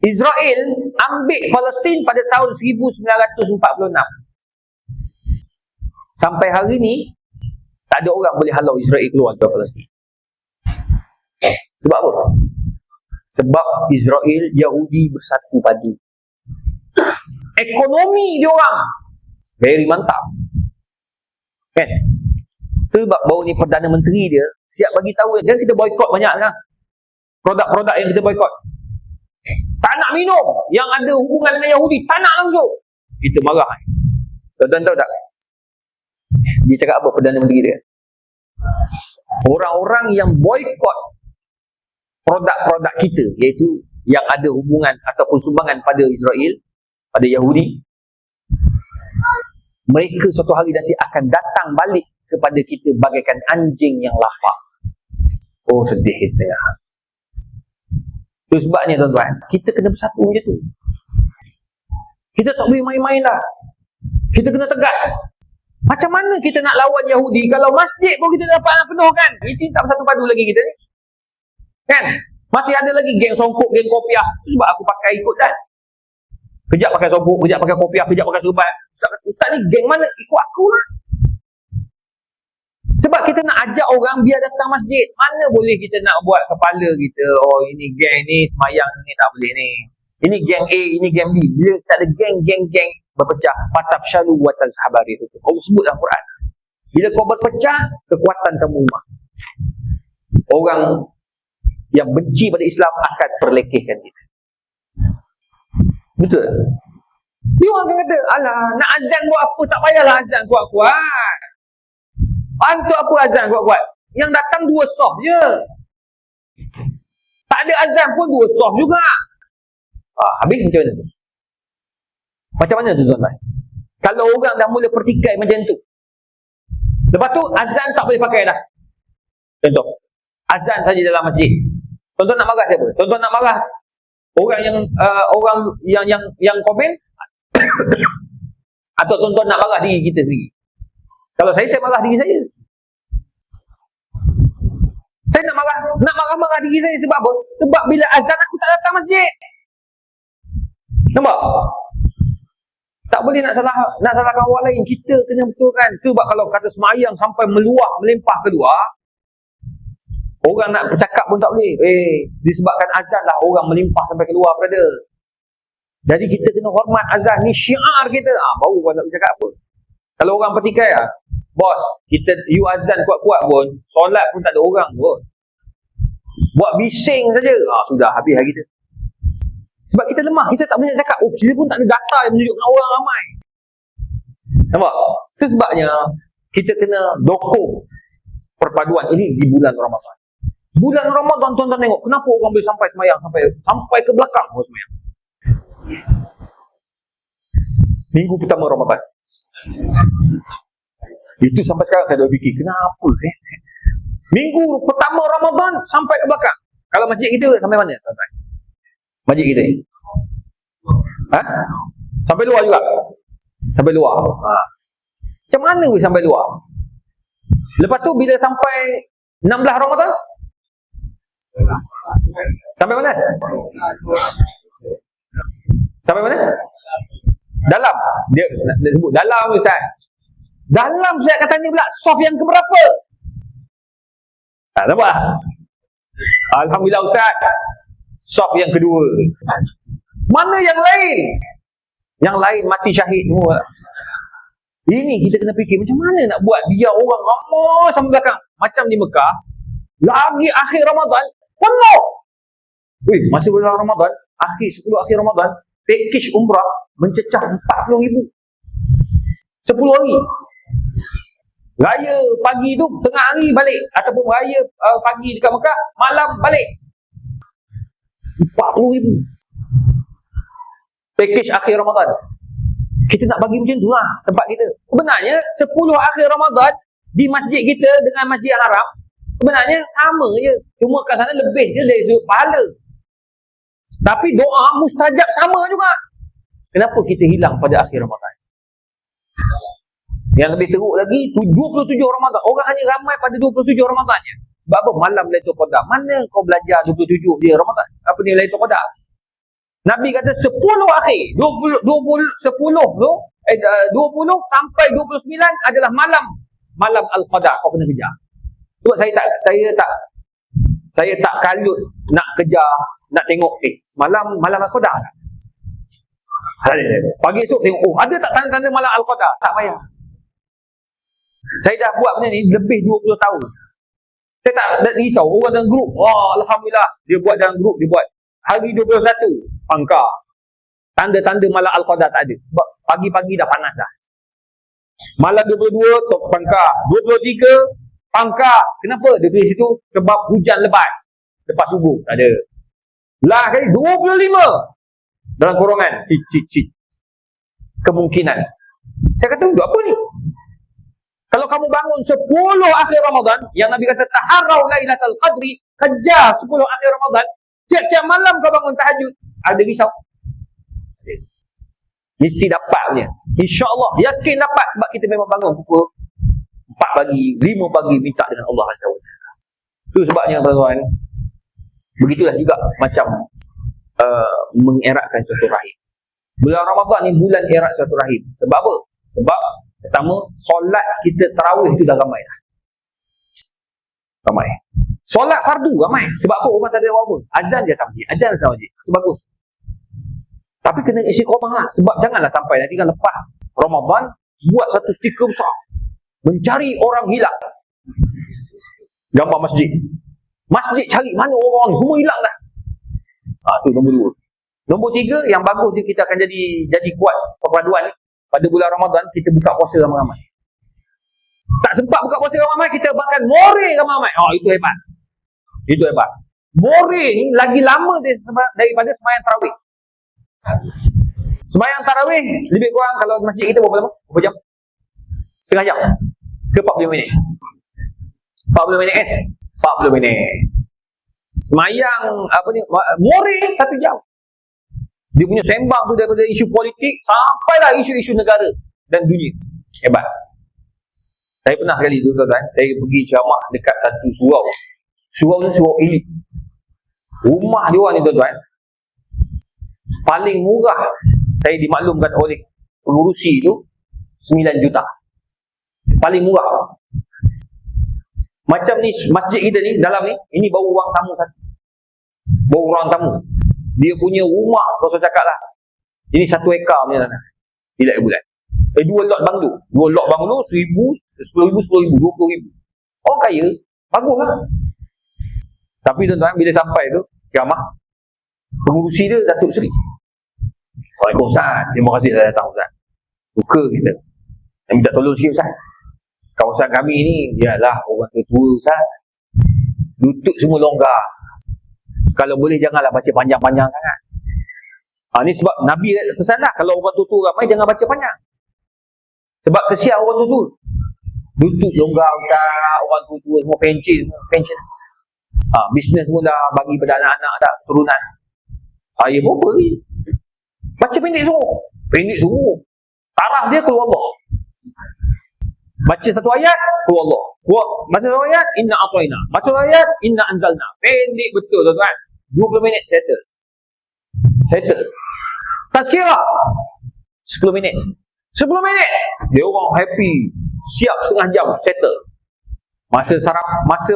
Israel ambil Palestin pada tahun 1946. Sampai hari ni tak ada orang boleh halau Israel keluar dari Palestin. Sebab apa? Sebab Israel Yahudi bersatu padu. Ekonomi dia orang very mantap. Kan? Sebab baru ni Perdana Menteri dia siap bagi tahu, jangan kita boykot banyak sekarang. Produk-produk yang kita boykot. tak nak minum yang ada hubungan dengan Yahudi, tak nak langsung. Kita marah. Tuan-tuan tahu tak? Dia cakap apa Perdana Menteri dia? Orang-orang yang boykot produk-produk kita, iaitu yang ada hubungan ataupun sumbangan pada Israel, pada Yahudi, mereka suatu hari nanti akan datang balik kepada kita bagaikan anjing yang lapar. Oh, sedih kita. Itu sebabnya tuan-tuan, kita kena bersatu macam tu. Kita tak boleh main-main lah. Kita kena tegas. Macam mana kita nak lawan Yahudi kalau masjid pun kita dapat penuh kan? Itu tak bersatu padu lagi kita ni. Kan? Masih ada lagi geng songkok, geng kopiah. Itu sebab aku pakai ikut kan. Kejap pakai songkok, kejap pakai kopiah, kejap pakai serban. Ustaz ni geng mana? Ikut aku lah. Sebab kita nak ajak orang biar datang masjid. Mana boleh kita nak buat kepala kita, oh ini geng ni semayang ni tak boleh ni. Ini geng A, ini geng B. Bila tak ada geng berpecah, fatafshalu wa tazhabari itu. Allah sebut dalam Quran. Bila kau berpecah, kekuatan kamu lemah. Orang yang benci pada Islam akan perlekehkan kita. Betul tak? Dia orang akan kata, alah nak azan buat apa, tak payahlah azan kuat-kuat. Untuk apa azan kuat-kuat? Yang datang 2 soft je. Tak ada azan pun 2 soft juga. Habis macam mana tu? Macam mana tu tuan-tuan? Kalau orang dah mula pertikai macam tu, lepas tu azan tak boleh pakai dah. Contoh, azan saja dalam masjid. Tuan-tuan nak marah siapa? Tuan-tuan nak marah orang yang komen atau tuan-tuan nak marah diri kita sendiri? Kalau saya marah diri saya. Saya nak marah diri saya sebab apa? Sebab bila azan aku tak datang masjid. Nampak? Tak boleh nak salahkan orang lain. Kita kena betulkan. Tu sebab kalau kata semayang sampai meluah, melimpah keluar, orang nak bercakap pun tak boleh. Disebabkan azan lah orang melimpah sampai keluar, brother. Jadi kita kena hormat azan. Ni syiar kita. Baru orang nak bercakap apa. Kalau orang pertikai bos, you azan kuat-kuat pun, solat pun tak ada orang pun. Buat bising saja. Sudah habis hari kita. Sebab kita lemah, kita tak boleh nak cakap, kita pun tak ada data yang menunjukkan orang ramai. Nampak? Itu sebabnya kita kena dokong perpaduan ini di bulan Ramadan. Bulan Ramadan tuan-tuan tengok, kenapa orang boleh sampai semayang sampai ke belakang orang semayang. Minggu pertama Ramadan. Itu sampai sekarang saya dah fikir, kenapa minggu pertama Ramadan sampai ke belakang. Kalau masjid kita sampai mana tuan-tuan? Masjid kita ni sampai luar juga. Sampai luar. Macam mana boleh sampai luar? Lepas tu bila sampai 16 Ramadan sampai mana? Sampai mana? Dalam. Dia sebut dalam Ustaz. Dalam saya akan tanya pula, soft yang keberapa? Nampak? Alhamdulillah Ustaz, soft yang kedua. Mana yang lain? Yang lain mati syahid semua. Ini kita kena fikir macam mana nak buat biar orang ramai sampai belakang. Macam di Mekah, lagi akhir Ramadan penuh. Masih bulan Ramadan, 10 akhir Ramadan, package umrah mencecah 40,000. 10 hari. Raya pagi tu tengah hari balik, ataupun raya pagi dekat Mekah, malam balik. 40,000 package akhir Ramadan. Kita nak bagi macam tu lah tempat kita. Sebenarnya 10 akhir Ramadan di masjid kita dengan Masjid Haram sebenarnya sama je, cuma kat sana lebih je dari sudut pahala. Tapi doa mustajab sama juga. Kenapa kita hilang pada akhir Ramadan? Yang lebih teruk lagi 27 Ramadan. Orang hanya ramai pada 27 Ramadan je. Sebab apa? Malam Lailatul Qadar. Mana kau belajar 27 dia Ramadan? Apa ni Lailatul Qadar? Nabi kata 10 akhir, 20 sampai 29 adalah malam Al-Qadar. Kau kena kejar. Sebab saya tak kalut nak kejar, nak tengok semalam malam Al-Qadar. Pagi esok tengok, ada tak tanda-tanda malam Al-Qadar? Tak payah. Saya dah buat benda ni lebih 20 tahun. Saya tak risau. Orang dalam grup, alhamdulillah, dia buat dalam grup, dia buat hari 21 pangkar. Tanda-tanda malam Al-Qadar tak ada. Sebab pagi-pagi dah panas dah. Malam 22 tok pangkar. 23 pangkar. Kenapa? Dia tulis situ sebab hujan lebat lepas subuh. Tak ada. Lah kali 25 dalam kurungan cik. Kemungkinan. Saya kata untuk apa ni? Kalau kamu bangun 10 akhir Ramadan, yang Nabi kata taharrau lailatul qadri, kejar 10 akhir Ramadan, tiap-tiap malam kau bangun tahajud, ada risau. Mesti dapat punya. InsyaAllah, yakin dapat sebab kita memang bangun pukul 4 pagi, 5 pagi minta dengan Allah Azza wa Jalla. Itu sebabnya tuan-tuan, begitulah juga macam mengeratkan silaturahim. Bulan Ramadan ni bulan erat silaturahim. Sebab apa? Sebab pertama, solat kita tarawih itu dah ramai dah. Ramai. Solat fardu ramai. Sebab apa? Orang tak ada apa-apa. Azan je tak masjid. Azan datang masjid. Itu bagus. Tapi kena isi korban lah. Sebab janganlah sampai nanti kan lepas Ramadan, buat satu stiker besar. Mencari orang hilang. Gambar masjid. Masjid cari mana orang ni. Semua hilang dah. Tu nombor 2. Nombor 3, yang bagus je kita akan jadi kuat perpaduan ni. Pada bulan Ramadan, kita buka puasa ramai-ramai. Tak sempat buka puasa ramai-ramai, kita makan more ramai-ramai. Itu hebat. Itu hebat. More ni lagi lama daripada sembahyang tarawih. Sembahyang tarawih, lebih kurang kalau masjid kita berapa lama? Berapa jam? Setengah jam? Ke 40 minit? 40 minit kan? 40 minit. Sembahyang, more 1 jam. Dia punya sembang tu daripada isu politik sampailah isu-isu negara dan dunia. Hebat. Saya pernah sekali tu tuan-tuan, saya pergi ceramah dekat satu surau. Surau tu surau elit. Rumah dia orang ni tuan-tuan, paling murah saya dimaklumkan oleh pengurusi tu 9 juta. Paling murah. Macam ni masjid kita ni dalam ni, ini baru ruang tamu satu. Baru ruang tamu. Dia punya rumah, kalau saya cakap lah, ini 1 ekar punya tanah. Tidak bulan. 2 lot banglo. 2 lot banglo, 1,000, 10,000, 10,000, 20,000. Orang kaya, bagus lah. Tapi tuan-tuan, bila sampai tu, ceramah, pengurusi dia Datuk Seri. Assalamualaikum Ustaz. Terima kasih saya datang Ustaz. Suka kita. Saya minta tolong sikit Ustaz. Kawasan kami ni, ialah orang tua Ustaz. Lutut semua longgar. Kalau boleh janganlah baca panjang-panjang sangat. Ni sebab Nabi pesan dah, kalau orang tua ramai jangan baca panjang. Sebab kesian orang tua. Lutut longgar Ustaz, orang tua semua pensions. Bisnes pun dah bagi pada anak-anak dah, turunan. Saya pun apa ni? Baca pendek semua. Pendek semua. Taraf dia keluar Allah. Baca satu ayat, keluar Allah. Baca satu ayat, inna a'tayna. Baca satu ayat, inna anzalna. Pendek betul tuan-tuan. 20 minit settle. Tazkirah 10 minit. 10 minit dia orang happy. Siap setengah jam settle. Masa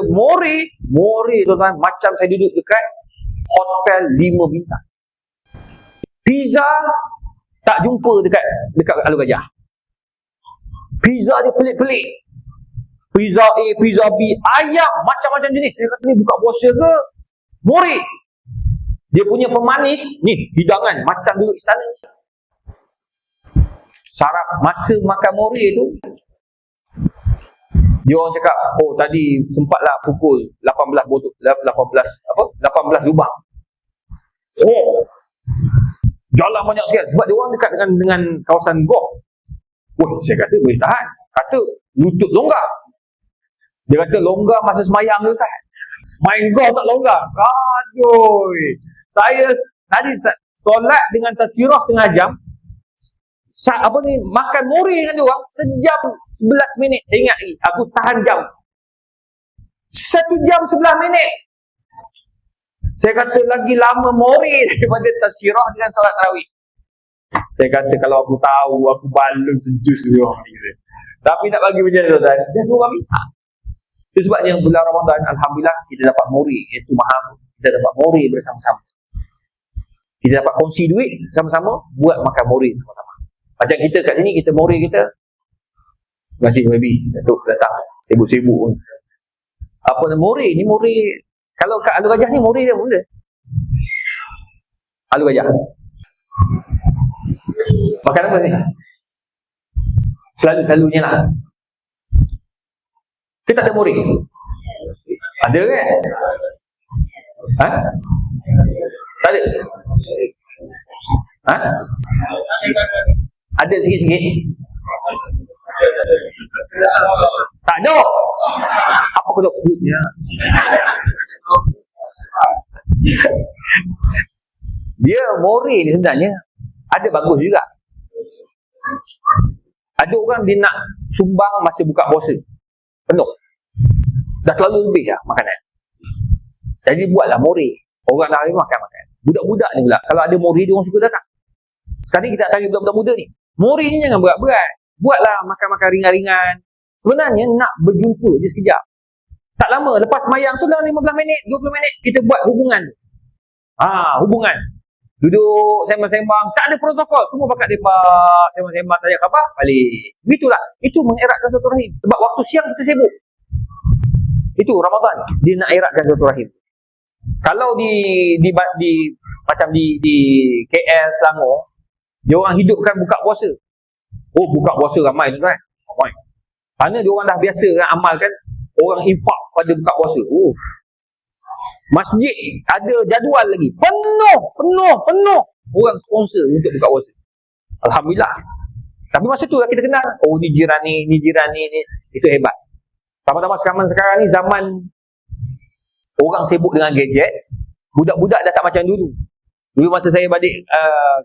more tuan-tuan, macam saya duduk dekat hotel 5 bintang. Pizza tak jumpa dekat Alur Gajah. Pizza dia pelik-pelik. Pizza A, pizza B, ayam macam-macam jenis. Saya kata ni buka puasa ke? More. Dia punya pemanis, ni hidangan macam duduk istana. Sarap masa makan more tu, dia orang cakap, tadi sempatlah pukul 18 lubang. Jalan banyak sekali sebab dia orang dekat dengan kawasan golf. Saya kata boleh tahan. Kata lutut longgar. Dia kata longgar masa semayang tu Ustaz. Main golf tak longgar. Aduh. Saya tadi solat dengan tazkirah setengah jam. Makan more dengan dia orang sejam 11 minit. Saya ingat lagi, aku tahan jam 1 jam 11 minit. Saya kata lagi lama more daripada tazkirah dengan solat tarawih. Saya kata kalau aku tahu, aku balun sejus dia orang ni. Tapi nak bagi macam tu tuan, dia orang minta. Itu sebabnya bulan Ramadan, alhamdulillah kita dapat more, iaitu mahal. Kita dapat more bersama-sama. Kita dapat kongsi duit sama-sama, buat makan more sama-sama. Macam kita kat sini, kita more kita. Terima kasih baby, Datuk datang sibuk-sibuk pun. More ni more. Kalau kat Alur Gajah ni more dia pun Alur gajah. Makan apa ni? Selalunya lah. Kita tak ada murid. Ada kan? Ha? Tak ada? Ha? Ada sikit-sikit? Tak ada. Apa kena kutnya? Dia more ni sebenarnya ada bagus juga. Ada orang dia nak sumbang masa buka puasa, penuh, dah terlalu lebih lah makanan. Jadi buatlah more. Orang dah makan. Budak-budak ni pula, kalau ada more dia orang suka datang. Sekarang ni kita nak tarik budak-budak muda ni, more ni jangan berat-berat. Buatlah makan-makan ringan-ringan. Sebenarnya nak berjumpa je sekejap. Tak lama, lepas mayang tu dalam 15 minit, 20 minit, kita buat hubungan tu. Hubungan. Duduk, sembang-sembang, tak ada protokol. Semua pakat lepak, sembang-sembang, tanya khabar, balik. Begitulah. Itu mengeratkan silaturahim. Sebab waktu siang kita sibuk. Itu Ramadan. Dia nak eratkan silaturahim. Kalau macam di KL, Selangor, dia orang hidupkan buka puasa. Oh, buka puasa ramai tu kan? Ramai. Kerana dia orang dah biasa kan amalkan orang infak pada buka puasa. Oh. Masjid ada jadual lagi. Penuh. Orang sponsor untuk buka puasa. Alhamdulillah. Tapi masa tu lah kita kenal. Oh, ni jiran ni. Itu hebat. Tambah-tambah sekarang ni zaman orang sibuk dengan gadget. Budak-budak dah tak macam dulu. Dulu masa saya balik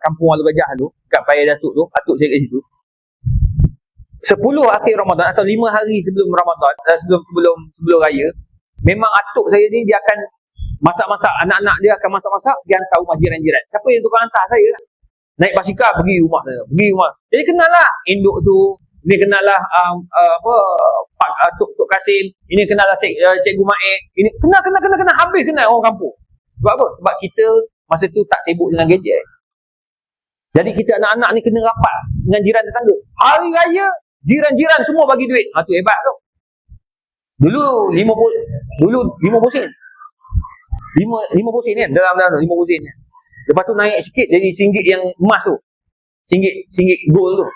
kampung Alur Gajah tu, kat Paya Datuk tu, atuk saya kat situ. 10 akhir Ramadan atau 5 hari sebelum Ramadan, sebelum raya, memang atuk saya ni dia akan masak-masak, anak-anak dia akan masak-masak, dia hantar rumah jiran-jiran. Siapa yang tukang hantar saya? Naik basikal pergi rumah saya, Jadi kenal lah induk tu, ini kenal lah Tok Kasim, ini kenal lah Cikgu Ma'e, ini kenal, habis kenal orang kampung. Sebab apa? Sebab kita masa tu tak sibuk dengan gadget. Jadi kita anak-anak ni kena rapat dengan jiran tetangga. Hari raya, jiran-jiran semua bagi duit. Tu hebat tu. Dulu 50 sen. 50 sen kan? Dalam 50 sen kan? Lepas tu naik sikit jadi RM1 yang emas tu. RM1 gold tu.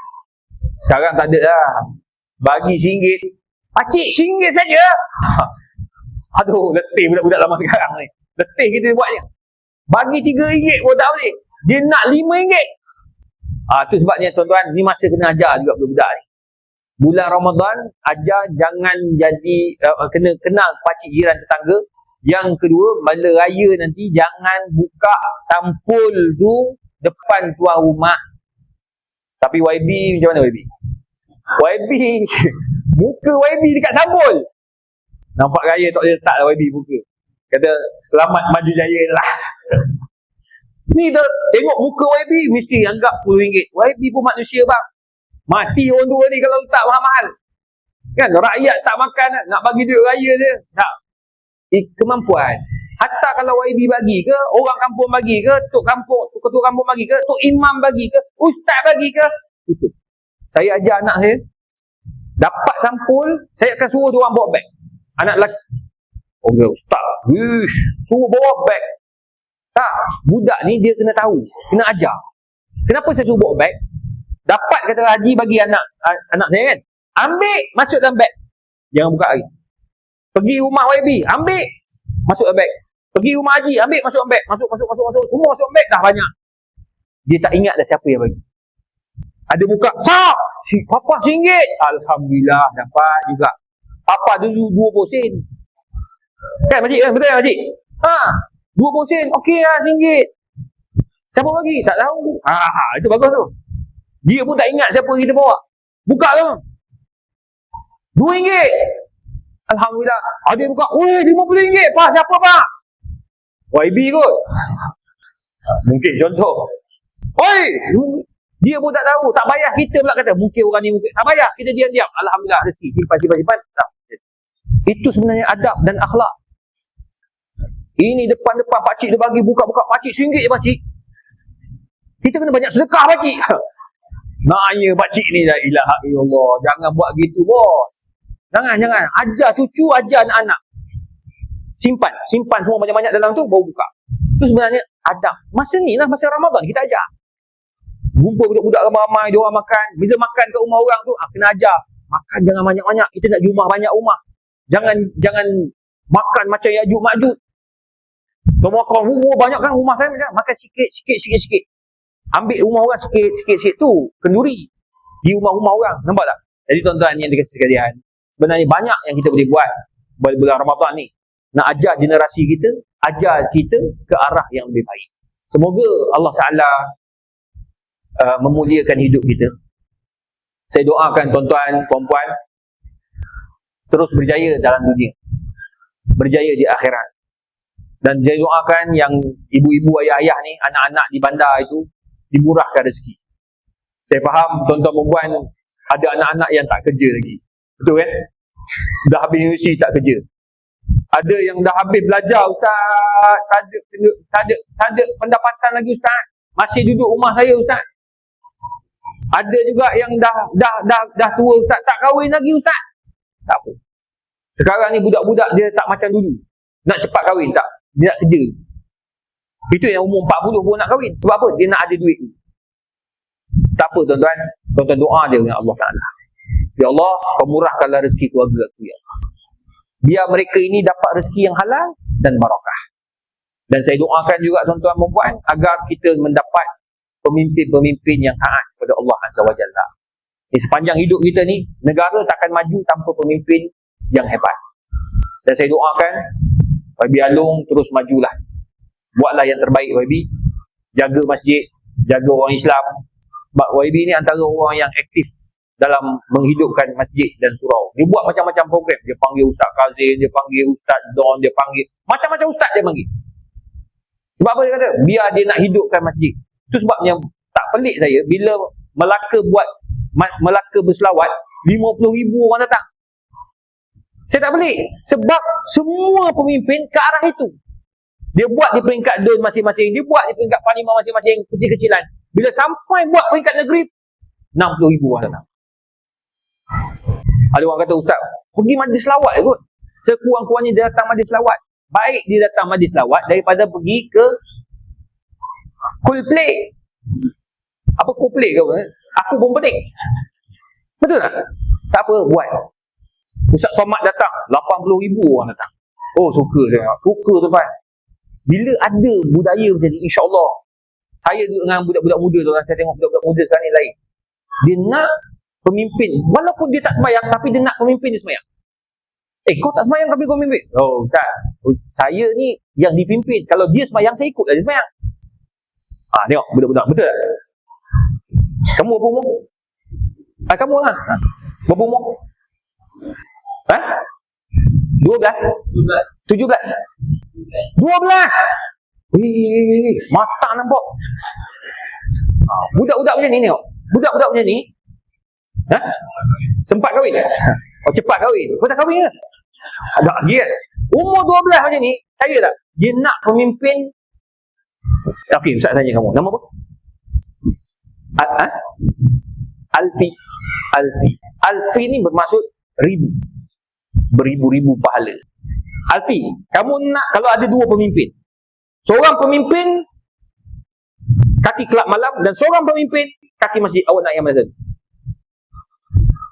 Sekarang tak ada lah. Bagi RM1. Pakcik, RM1 saja. Aduh, letih budak-budak lama sekarang ni. Letih kita buatnya. Bagi RM3 pun tak boleh. Dia nak RM5. Tu sebabnya tuan-tuan, ni masa kena ajar juga budak-budak ni. Bulan Ramadan, ajar jangan jadi kena kenal pakcik jiran tetangga. Yang kedua, bila raya nanti jangan buka sampul tu depan tuan rumah. Tapi YB macam mana YB? YB muka YB dekat sampul. Nampak raya tak boleh letak lah YB muka. Kata selamat maju jaya lah. Ni dah tengok muka YB mesti anggap RM10. YB pun manusia bang. Mati orang tua ni kalau letak mahal-mahal. Kan rakyat tak makan nak bagi duit raya je. Tak. Kemampuan. Hatta kalau YB bagi ke, orang kampung bagi ke, ketua kampung bagi ke, tok imam bagi ke, ustaz bagi ke, itu. Saya ajar anak saya, dapat sampul, saya akan suruh dia orang bawa beg. Anak lelaki. Okay, ustaz. Suruh bawa beg. Tak, budak ni dia kena tahu, kena ajar. Kenapa saya suruh bawa beg? Dapat kata haji bagi anak saya kan. Ambil, masuk dalam beg. Jangan buka lagi. Pergi rumah YB, ambil, masuk dalam beg. Pergi rumah haji, ambil, masuk dalam beg. Masuk. Semua masuk dalam beg, dah banyak. Dia tak ingat dah siapa yang bagi. Ada buka, Papa RM1. Alhamdulillah, dapat juga. Papa dulu 20 sen. Kan makcik kan? Betul kan makcik? 20 sen, okey lah RM1. Siapa bagi? Tak tahu. Itu bagus tu. Dia pun tak ingat siapa kita bawa. Buka tu. RM2. Alhamdulillah. Ada buka. Weh, RM50. Pak, siapa pak? YB kot. Mungkin contoh. Oi, dia pun tak tahu. Tak payah kita pula kata. Mungkin orang ni mungkin. Tak payah. Kita diam-diam. Alhamdulillah rezeki. Simpan. Tak. Itu sebenarnya adab dan akhlak. Ini depan-depan pakcik dia bagi buka-buka. Pakcik RM1 je pakcik. Kita kena banyak sedekah pakcik. Nanya pakcik ni la ilaha illallah. Jangan buat gitu bos. Jangan. Ajar cucu, ajar anak-anak. Simpan semua banyak-banyak dalam tu, baru buka. Itu sebenarnya adab. Masa ni lah, masa Ramadan kita ajar. Jumpa budak-budak ramai-ramai, dia orang makan. Bila makan kat rumah orang tu, kena ajar. Makan jangan banyak-banyak. Kita nak di rumah banyak rumah. Jangan makan macam Ya'juj Ma'juj. Dia makan, banyak kan rumah saya macam makan sikit. Ambil rumah orang sikit tu, kenduri. Di rumah-rumah orang, nampak tak? Jadi tuan-tuan yang dikasih sekalian, sebenarnya banyak yang kita boleh buat bulan Ramadan ni. Nak ajar generasi kita, ajar kita ke arah yang lebih baik. Semoga Allah Ta'ala memuliakan hidup kita. Saya doakan tuan-tuan, puan-puan terus berjaya dalam dunia, berjaya di akhirat. Dan saya doakan yang ibu-ibu, ayah-ayah ni, anak-anak di bandar itu dimurahkan rezeki. Saya faham tuan-tuan perempuan ada anak-anak yang tak kerja lagi. Betul kan? Dah habis universiti tak kerja. Ada yang dah habis belajar, ustaz, tak ada pendapatan lagi ustaz. Masih duduk rumah saya ustaz. Ada juga yang dah tua ustaz, tak kahwin lagi ustaz. Tak apa. Sekarang ni budak-budak dia tak macam dulu. Nak cepat kahwin tak? Dia nak kerja. Itu yang umur 40 pun nak kahwin. Sebab apa? Dia nak ada duit. Tak apa tuan-tuan. Tuan-tuan doa dia dengan Allah Ta'ala. Ya Allah, kau murahkanlah rezeki keluarga aku ya Allah. Biar mereka ini dapat rezeki yang halal dan barakah. Dan saya doakan juga tuan-tuan perempuan agar kita mendapat pemimpin-pemimpin yang taat kepada Allah Azza wa Jalla. Sepanjang hidup kita ni, negara takkan maju tanpa pemimpin yang hebat. Dan saya doakan YB Along terus majulah. Buatlah yang terbaik YB. Jaga masjid, jaga orang Islam. Sebab YB ni antara orang yang aktif dalam menghidupkan masjid dan surau. Dia buat macam-macam program. Dia panggil Ustaz Kazim, dia panggil Ustaz Don, dia panggil macam-macam ustaz dia panggil. Sebab apa dia kata? Biar dia nak hidupkan masjid. Itu sebabnya tak pelik saya bila Melaka buat Melaka berselawat, 50,000 orang datang. Saya tak pelik. Sebab semua pemimpin ke arah itu. Dia buat di peringkat DUN masing-masing. Dia buat di peringkat parlimen masing-masing, kecil-kecilan. Bila sampai buat peringkat negeri, 60,000 orang datang. Ada orang kata, ustaz, pergi majlis selawat je kot. Sekurang-kurangnya dia datang majlis selawat. Baik dia datang majlis selawat daripada pergi ke Coldplay. Apa Coldplay ke apa? Aku pun pening. Betul tak? Tak apa, buat. Ustaz Somad datang, 80,000 orang datang. Oh, suka saya. Suka tu kan. Bila ada budaya macam ni, insya-Allah. Saya duduk dengan budak-budak muda tu, saya tengok budak-budak muda sekarang ni lain. Dia nak pemimpin, walaupun dia tak sembahyang, tapi dia nak pemimpin dia sembahyang. Kau tak sembahyang tapi kau pemimpin. Oh ustaz, saya ni yang dipimpin. Kalau dia sembahyang, saya ikutlah dia sembahyang. Tengok budak-budak, betul tak? Kamu berapa umur? Kamu lah. Berapa umur? 12? 17? 12? Wih, mata nampak. Budak-budak macam ni tengok. Budak-budak macam ni sempat kahwin? Oh, cepat kahwin. Kau tak kahwin ke? Ada lagi kan? Umur 12 macam ni, saya tak? Dia nak pemimpin. Okey, ustaz tanya kamu, nama apa? Alfi. Alfi ni bermaksud ribu. Beribu-ribu pahala. Alfi, kamu nak kalau ada dua pemimpin. Seorang pemimpin kaki kelab malam dan seorang pemimpin kaki masjid. Awak nak yang mana?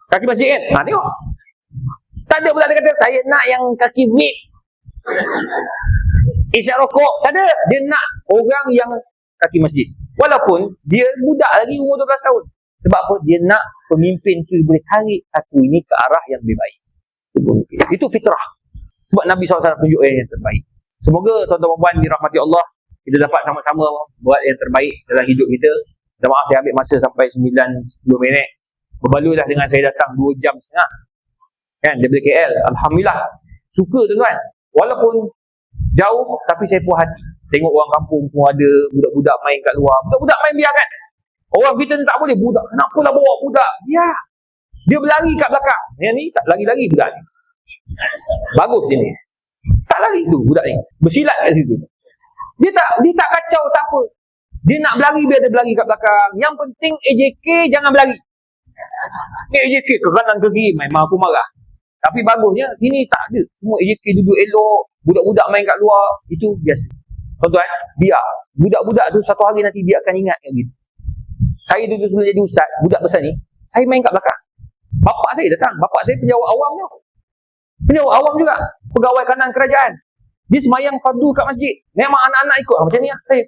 Kaki masjid kan? Tengok. Tak ada pula dia kata saya nak yang kaki vape. Isyak rokok. Tak ada. Dia nak orang yang kaki masjid. Walaupun dia budak lagi umur 12 tahun. Sebab apa? Dia nak pemimpin tu boleh tarik aku ini ke arah yang lebih baik. Itu fitrah. Sebab Nabi SAW tunjuk yang terbaik. Semoga tuan-tuan puan dirahmati Allah, kita dapat sama-sama buat yang terbaik dalam hidup kita. Dan maaf saya ambil masa sampai 9-10 minit. Berbaloi dengan saya datang 2 jam setengah. Kan, daripada KL. Alhamdulillah. Suka tuan-tuan. Walaupun jauh, tapi saya puas hati. Tengok orang kampung semua ada, budak-budak main kat luar. Budak-budak main biarkan. Orang kita ni tak boleh. Budak, kenapalah bawa budak? Biar. Dia berlari kat belakang. Yang ni tak lari-lari budak ni. Bagus dia ni. Tak lari tu budak ni. Bersilat kat situ. Dia tak kacau, tak apa. Dia nak berlari, biar dia berlari kat belakang. Yang penting AJK jangan berlari. Ni AJK ke kanan ke kiri, memang aku marah. Tapi bagusnya sini tak ada. Semua AJK duduk elok, budak-budak main kat luar, itu biasa. Tuan-tuan, biar budak-budak tu satu hari nanti dia akan ingat kat kita. Saya dulu sebelum jadi ustaz, budak besar ni, saya main kat belakang. Bapak saya datang, bapak saya penjawat awam tu. Penjawat awam juga, pegawai kanan kerajaan. Dia semayang fardu kat masjid. Memang anak-anak ikut. Macam ni lah saya.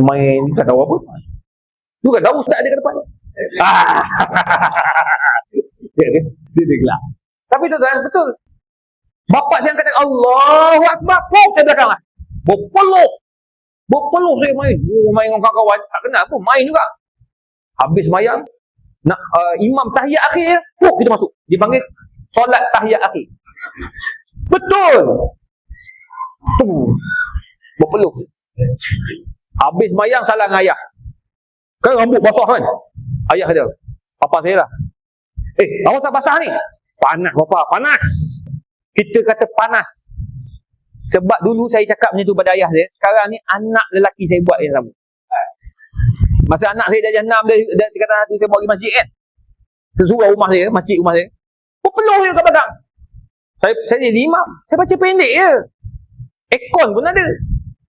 Main, dia tak tahu apa. Dia tak tahu ustaz ada kat depan. Dia gelap. Tapi tuan-tuan, betul. Bapak saya kata Allahu Akbar, pop saya belakang lah. Berpeluh saya main. Main dengan kawan-kawan. Tak kenal pun, main juga. Habis semayang, nak imam tahiyat akhir, pop kita masuk. Dipanggil solat tahiyat akhir. Betul. Tu. Berpeluh. Habis semayang, salah dengan ayah. Kan rambut basah kan? Ayah kata, papa saya lah. Awak tak basah ni? Panas bapa, panas. Kita kata panas. Sebab dulu saya cakap macam tu pada ayah saya, sekarang ni anak lelaki saya buat yang sama. Masa anak saya dah jenam, dia kata hati saya bawa pergi masjid kan. Kesurau rumah saya, masjid rumah saya. Berpeluh je kat belakang. Saya jadi imam. Saya baca pendek je. Aircon pun ada.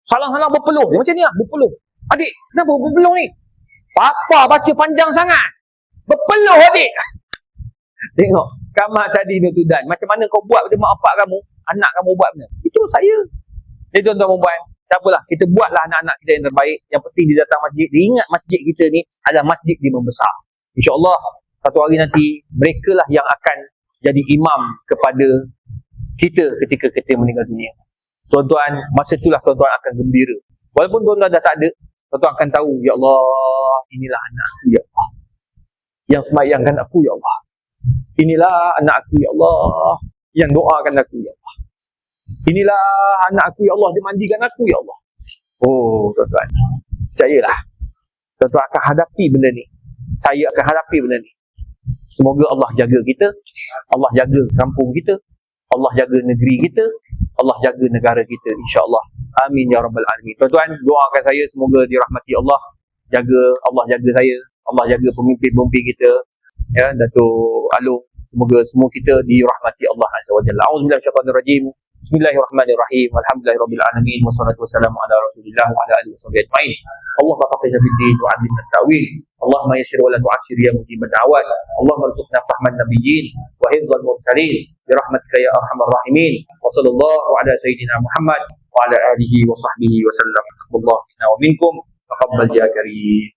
Salang-salang berpeluh. Dia macam ni lah, berpeluh. Adik, kenapa berpeluh ni? Papa baca panjang sangat. Berpeluh adik. Tengok, kamar tadi Nutudan. Macam mana kau buat pada mak bapak kamu, anak kamu buat benda. Itu saya. Jadi tuan-tuan perempuan, tak apalah, kita buatlah anak-anak kita yang terbaik. Yang penting dia datang masjid, dia ingat masjid kita ni adalah masjid dia membesar. InsyaAllah, satu hari nanti, mereka lah yang akan jadi imam kepada kita ketika kita meninggal dunia. Tuan-tuan, masa itulah tuan-tuan akan gembira. Walaupun tuan-tuan dah tak ada, tuan-tuan akan tahu, ya Allah, inilah anak aku, ya Allah. Yang sembahyangkan aku, ya Allah. Inilah anak aku, ya Allah. Yang doakan aku, ya Allah. Inilah anak aku, ya Allah. Dia mandikan aku, ya Allah. Oh, tuan-tuan, percayalah. Tuan-tuan akan hadapi benda ni. Saya akan hadapi benda ni. Semoga Allah jaga kita. Allah jaga kampung kita. Allah jaga negeri kita. Allah jaga negara kita, insya-Allah. Amin ya rabbal alamin. Tuan-tuan, doakan saya semoga dirahmati Allah. Allah jaga saya. Allah jaga pemimpin-pemimpin kita. Ya, Datuk Alung. Semoga semua kita dirahmati Allah Azza wa Jalla. A'udzubillahi minasyaitonirrajim. Bismillahirrahmanirrahim. Alhamdulillahirabbil alamin. Wassalatu wassalamu ala Rasulillah wa ala alihi washabbihi ajmain. Allahumma faqihna fid din wa 'allimna at-ta'wil. Allahumma yassir wa la tu'assir ya mujibad da'awat. Allahumma arzuqna fahman nabiyyin wa hifdzal mursalin bi rahmatika ya arhamar rahimin. Wa sallallahu ala sayyidina Muhammad wa ala alihi wa sahbihi wa sallam. Allahu minna wa minkum. Taqabbal ya karim.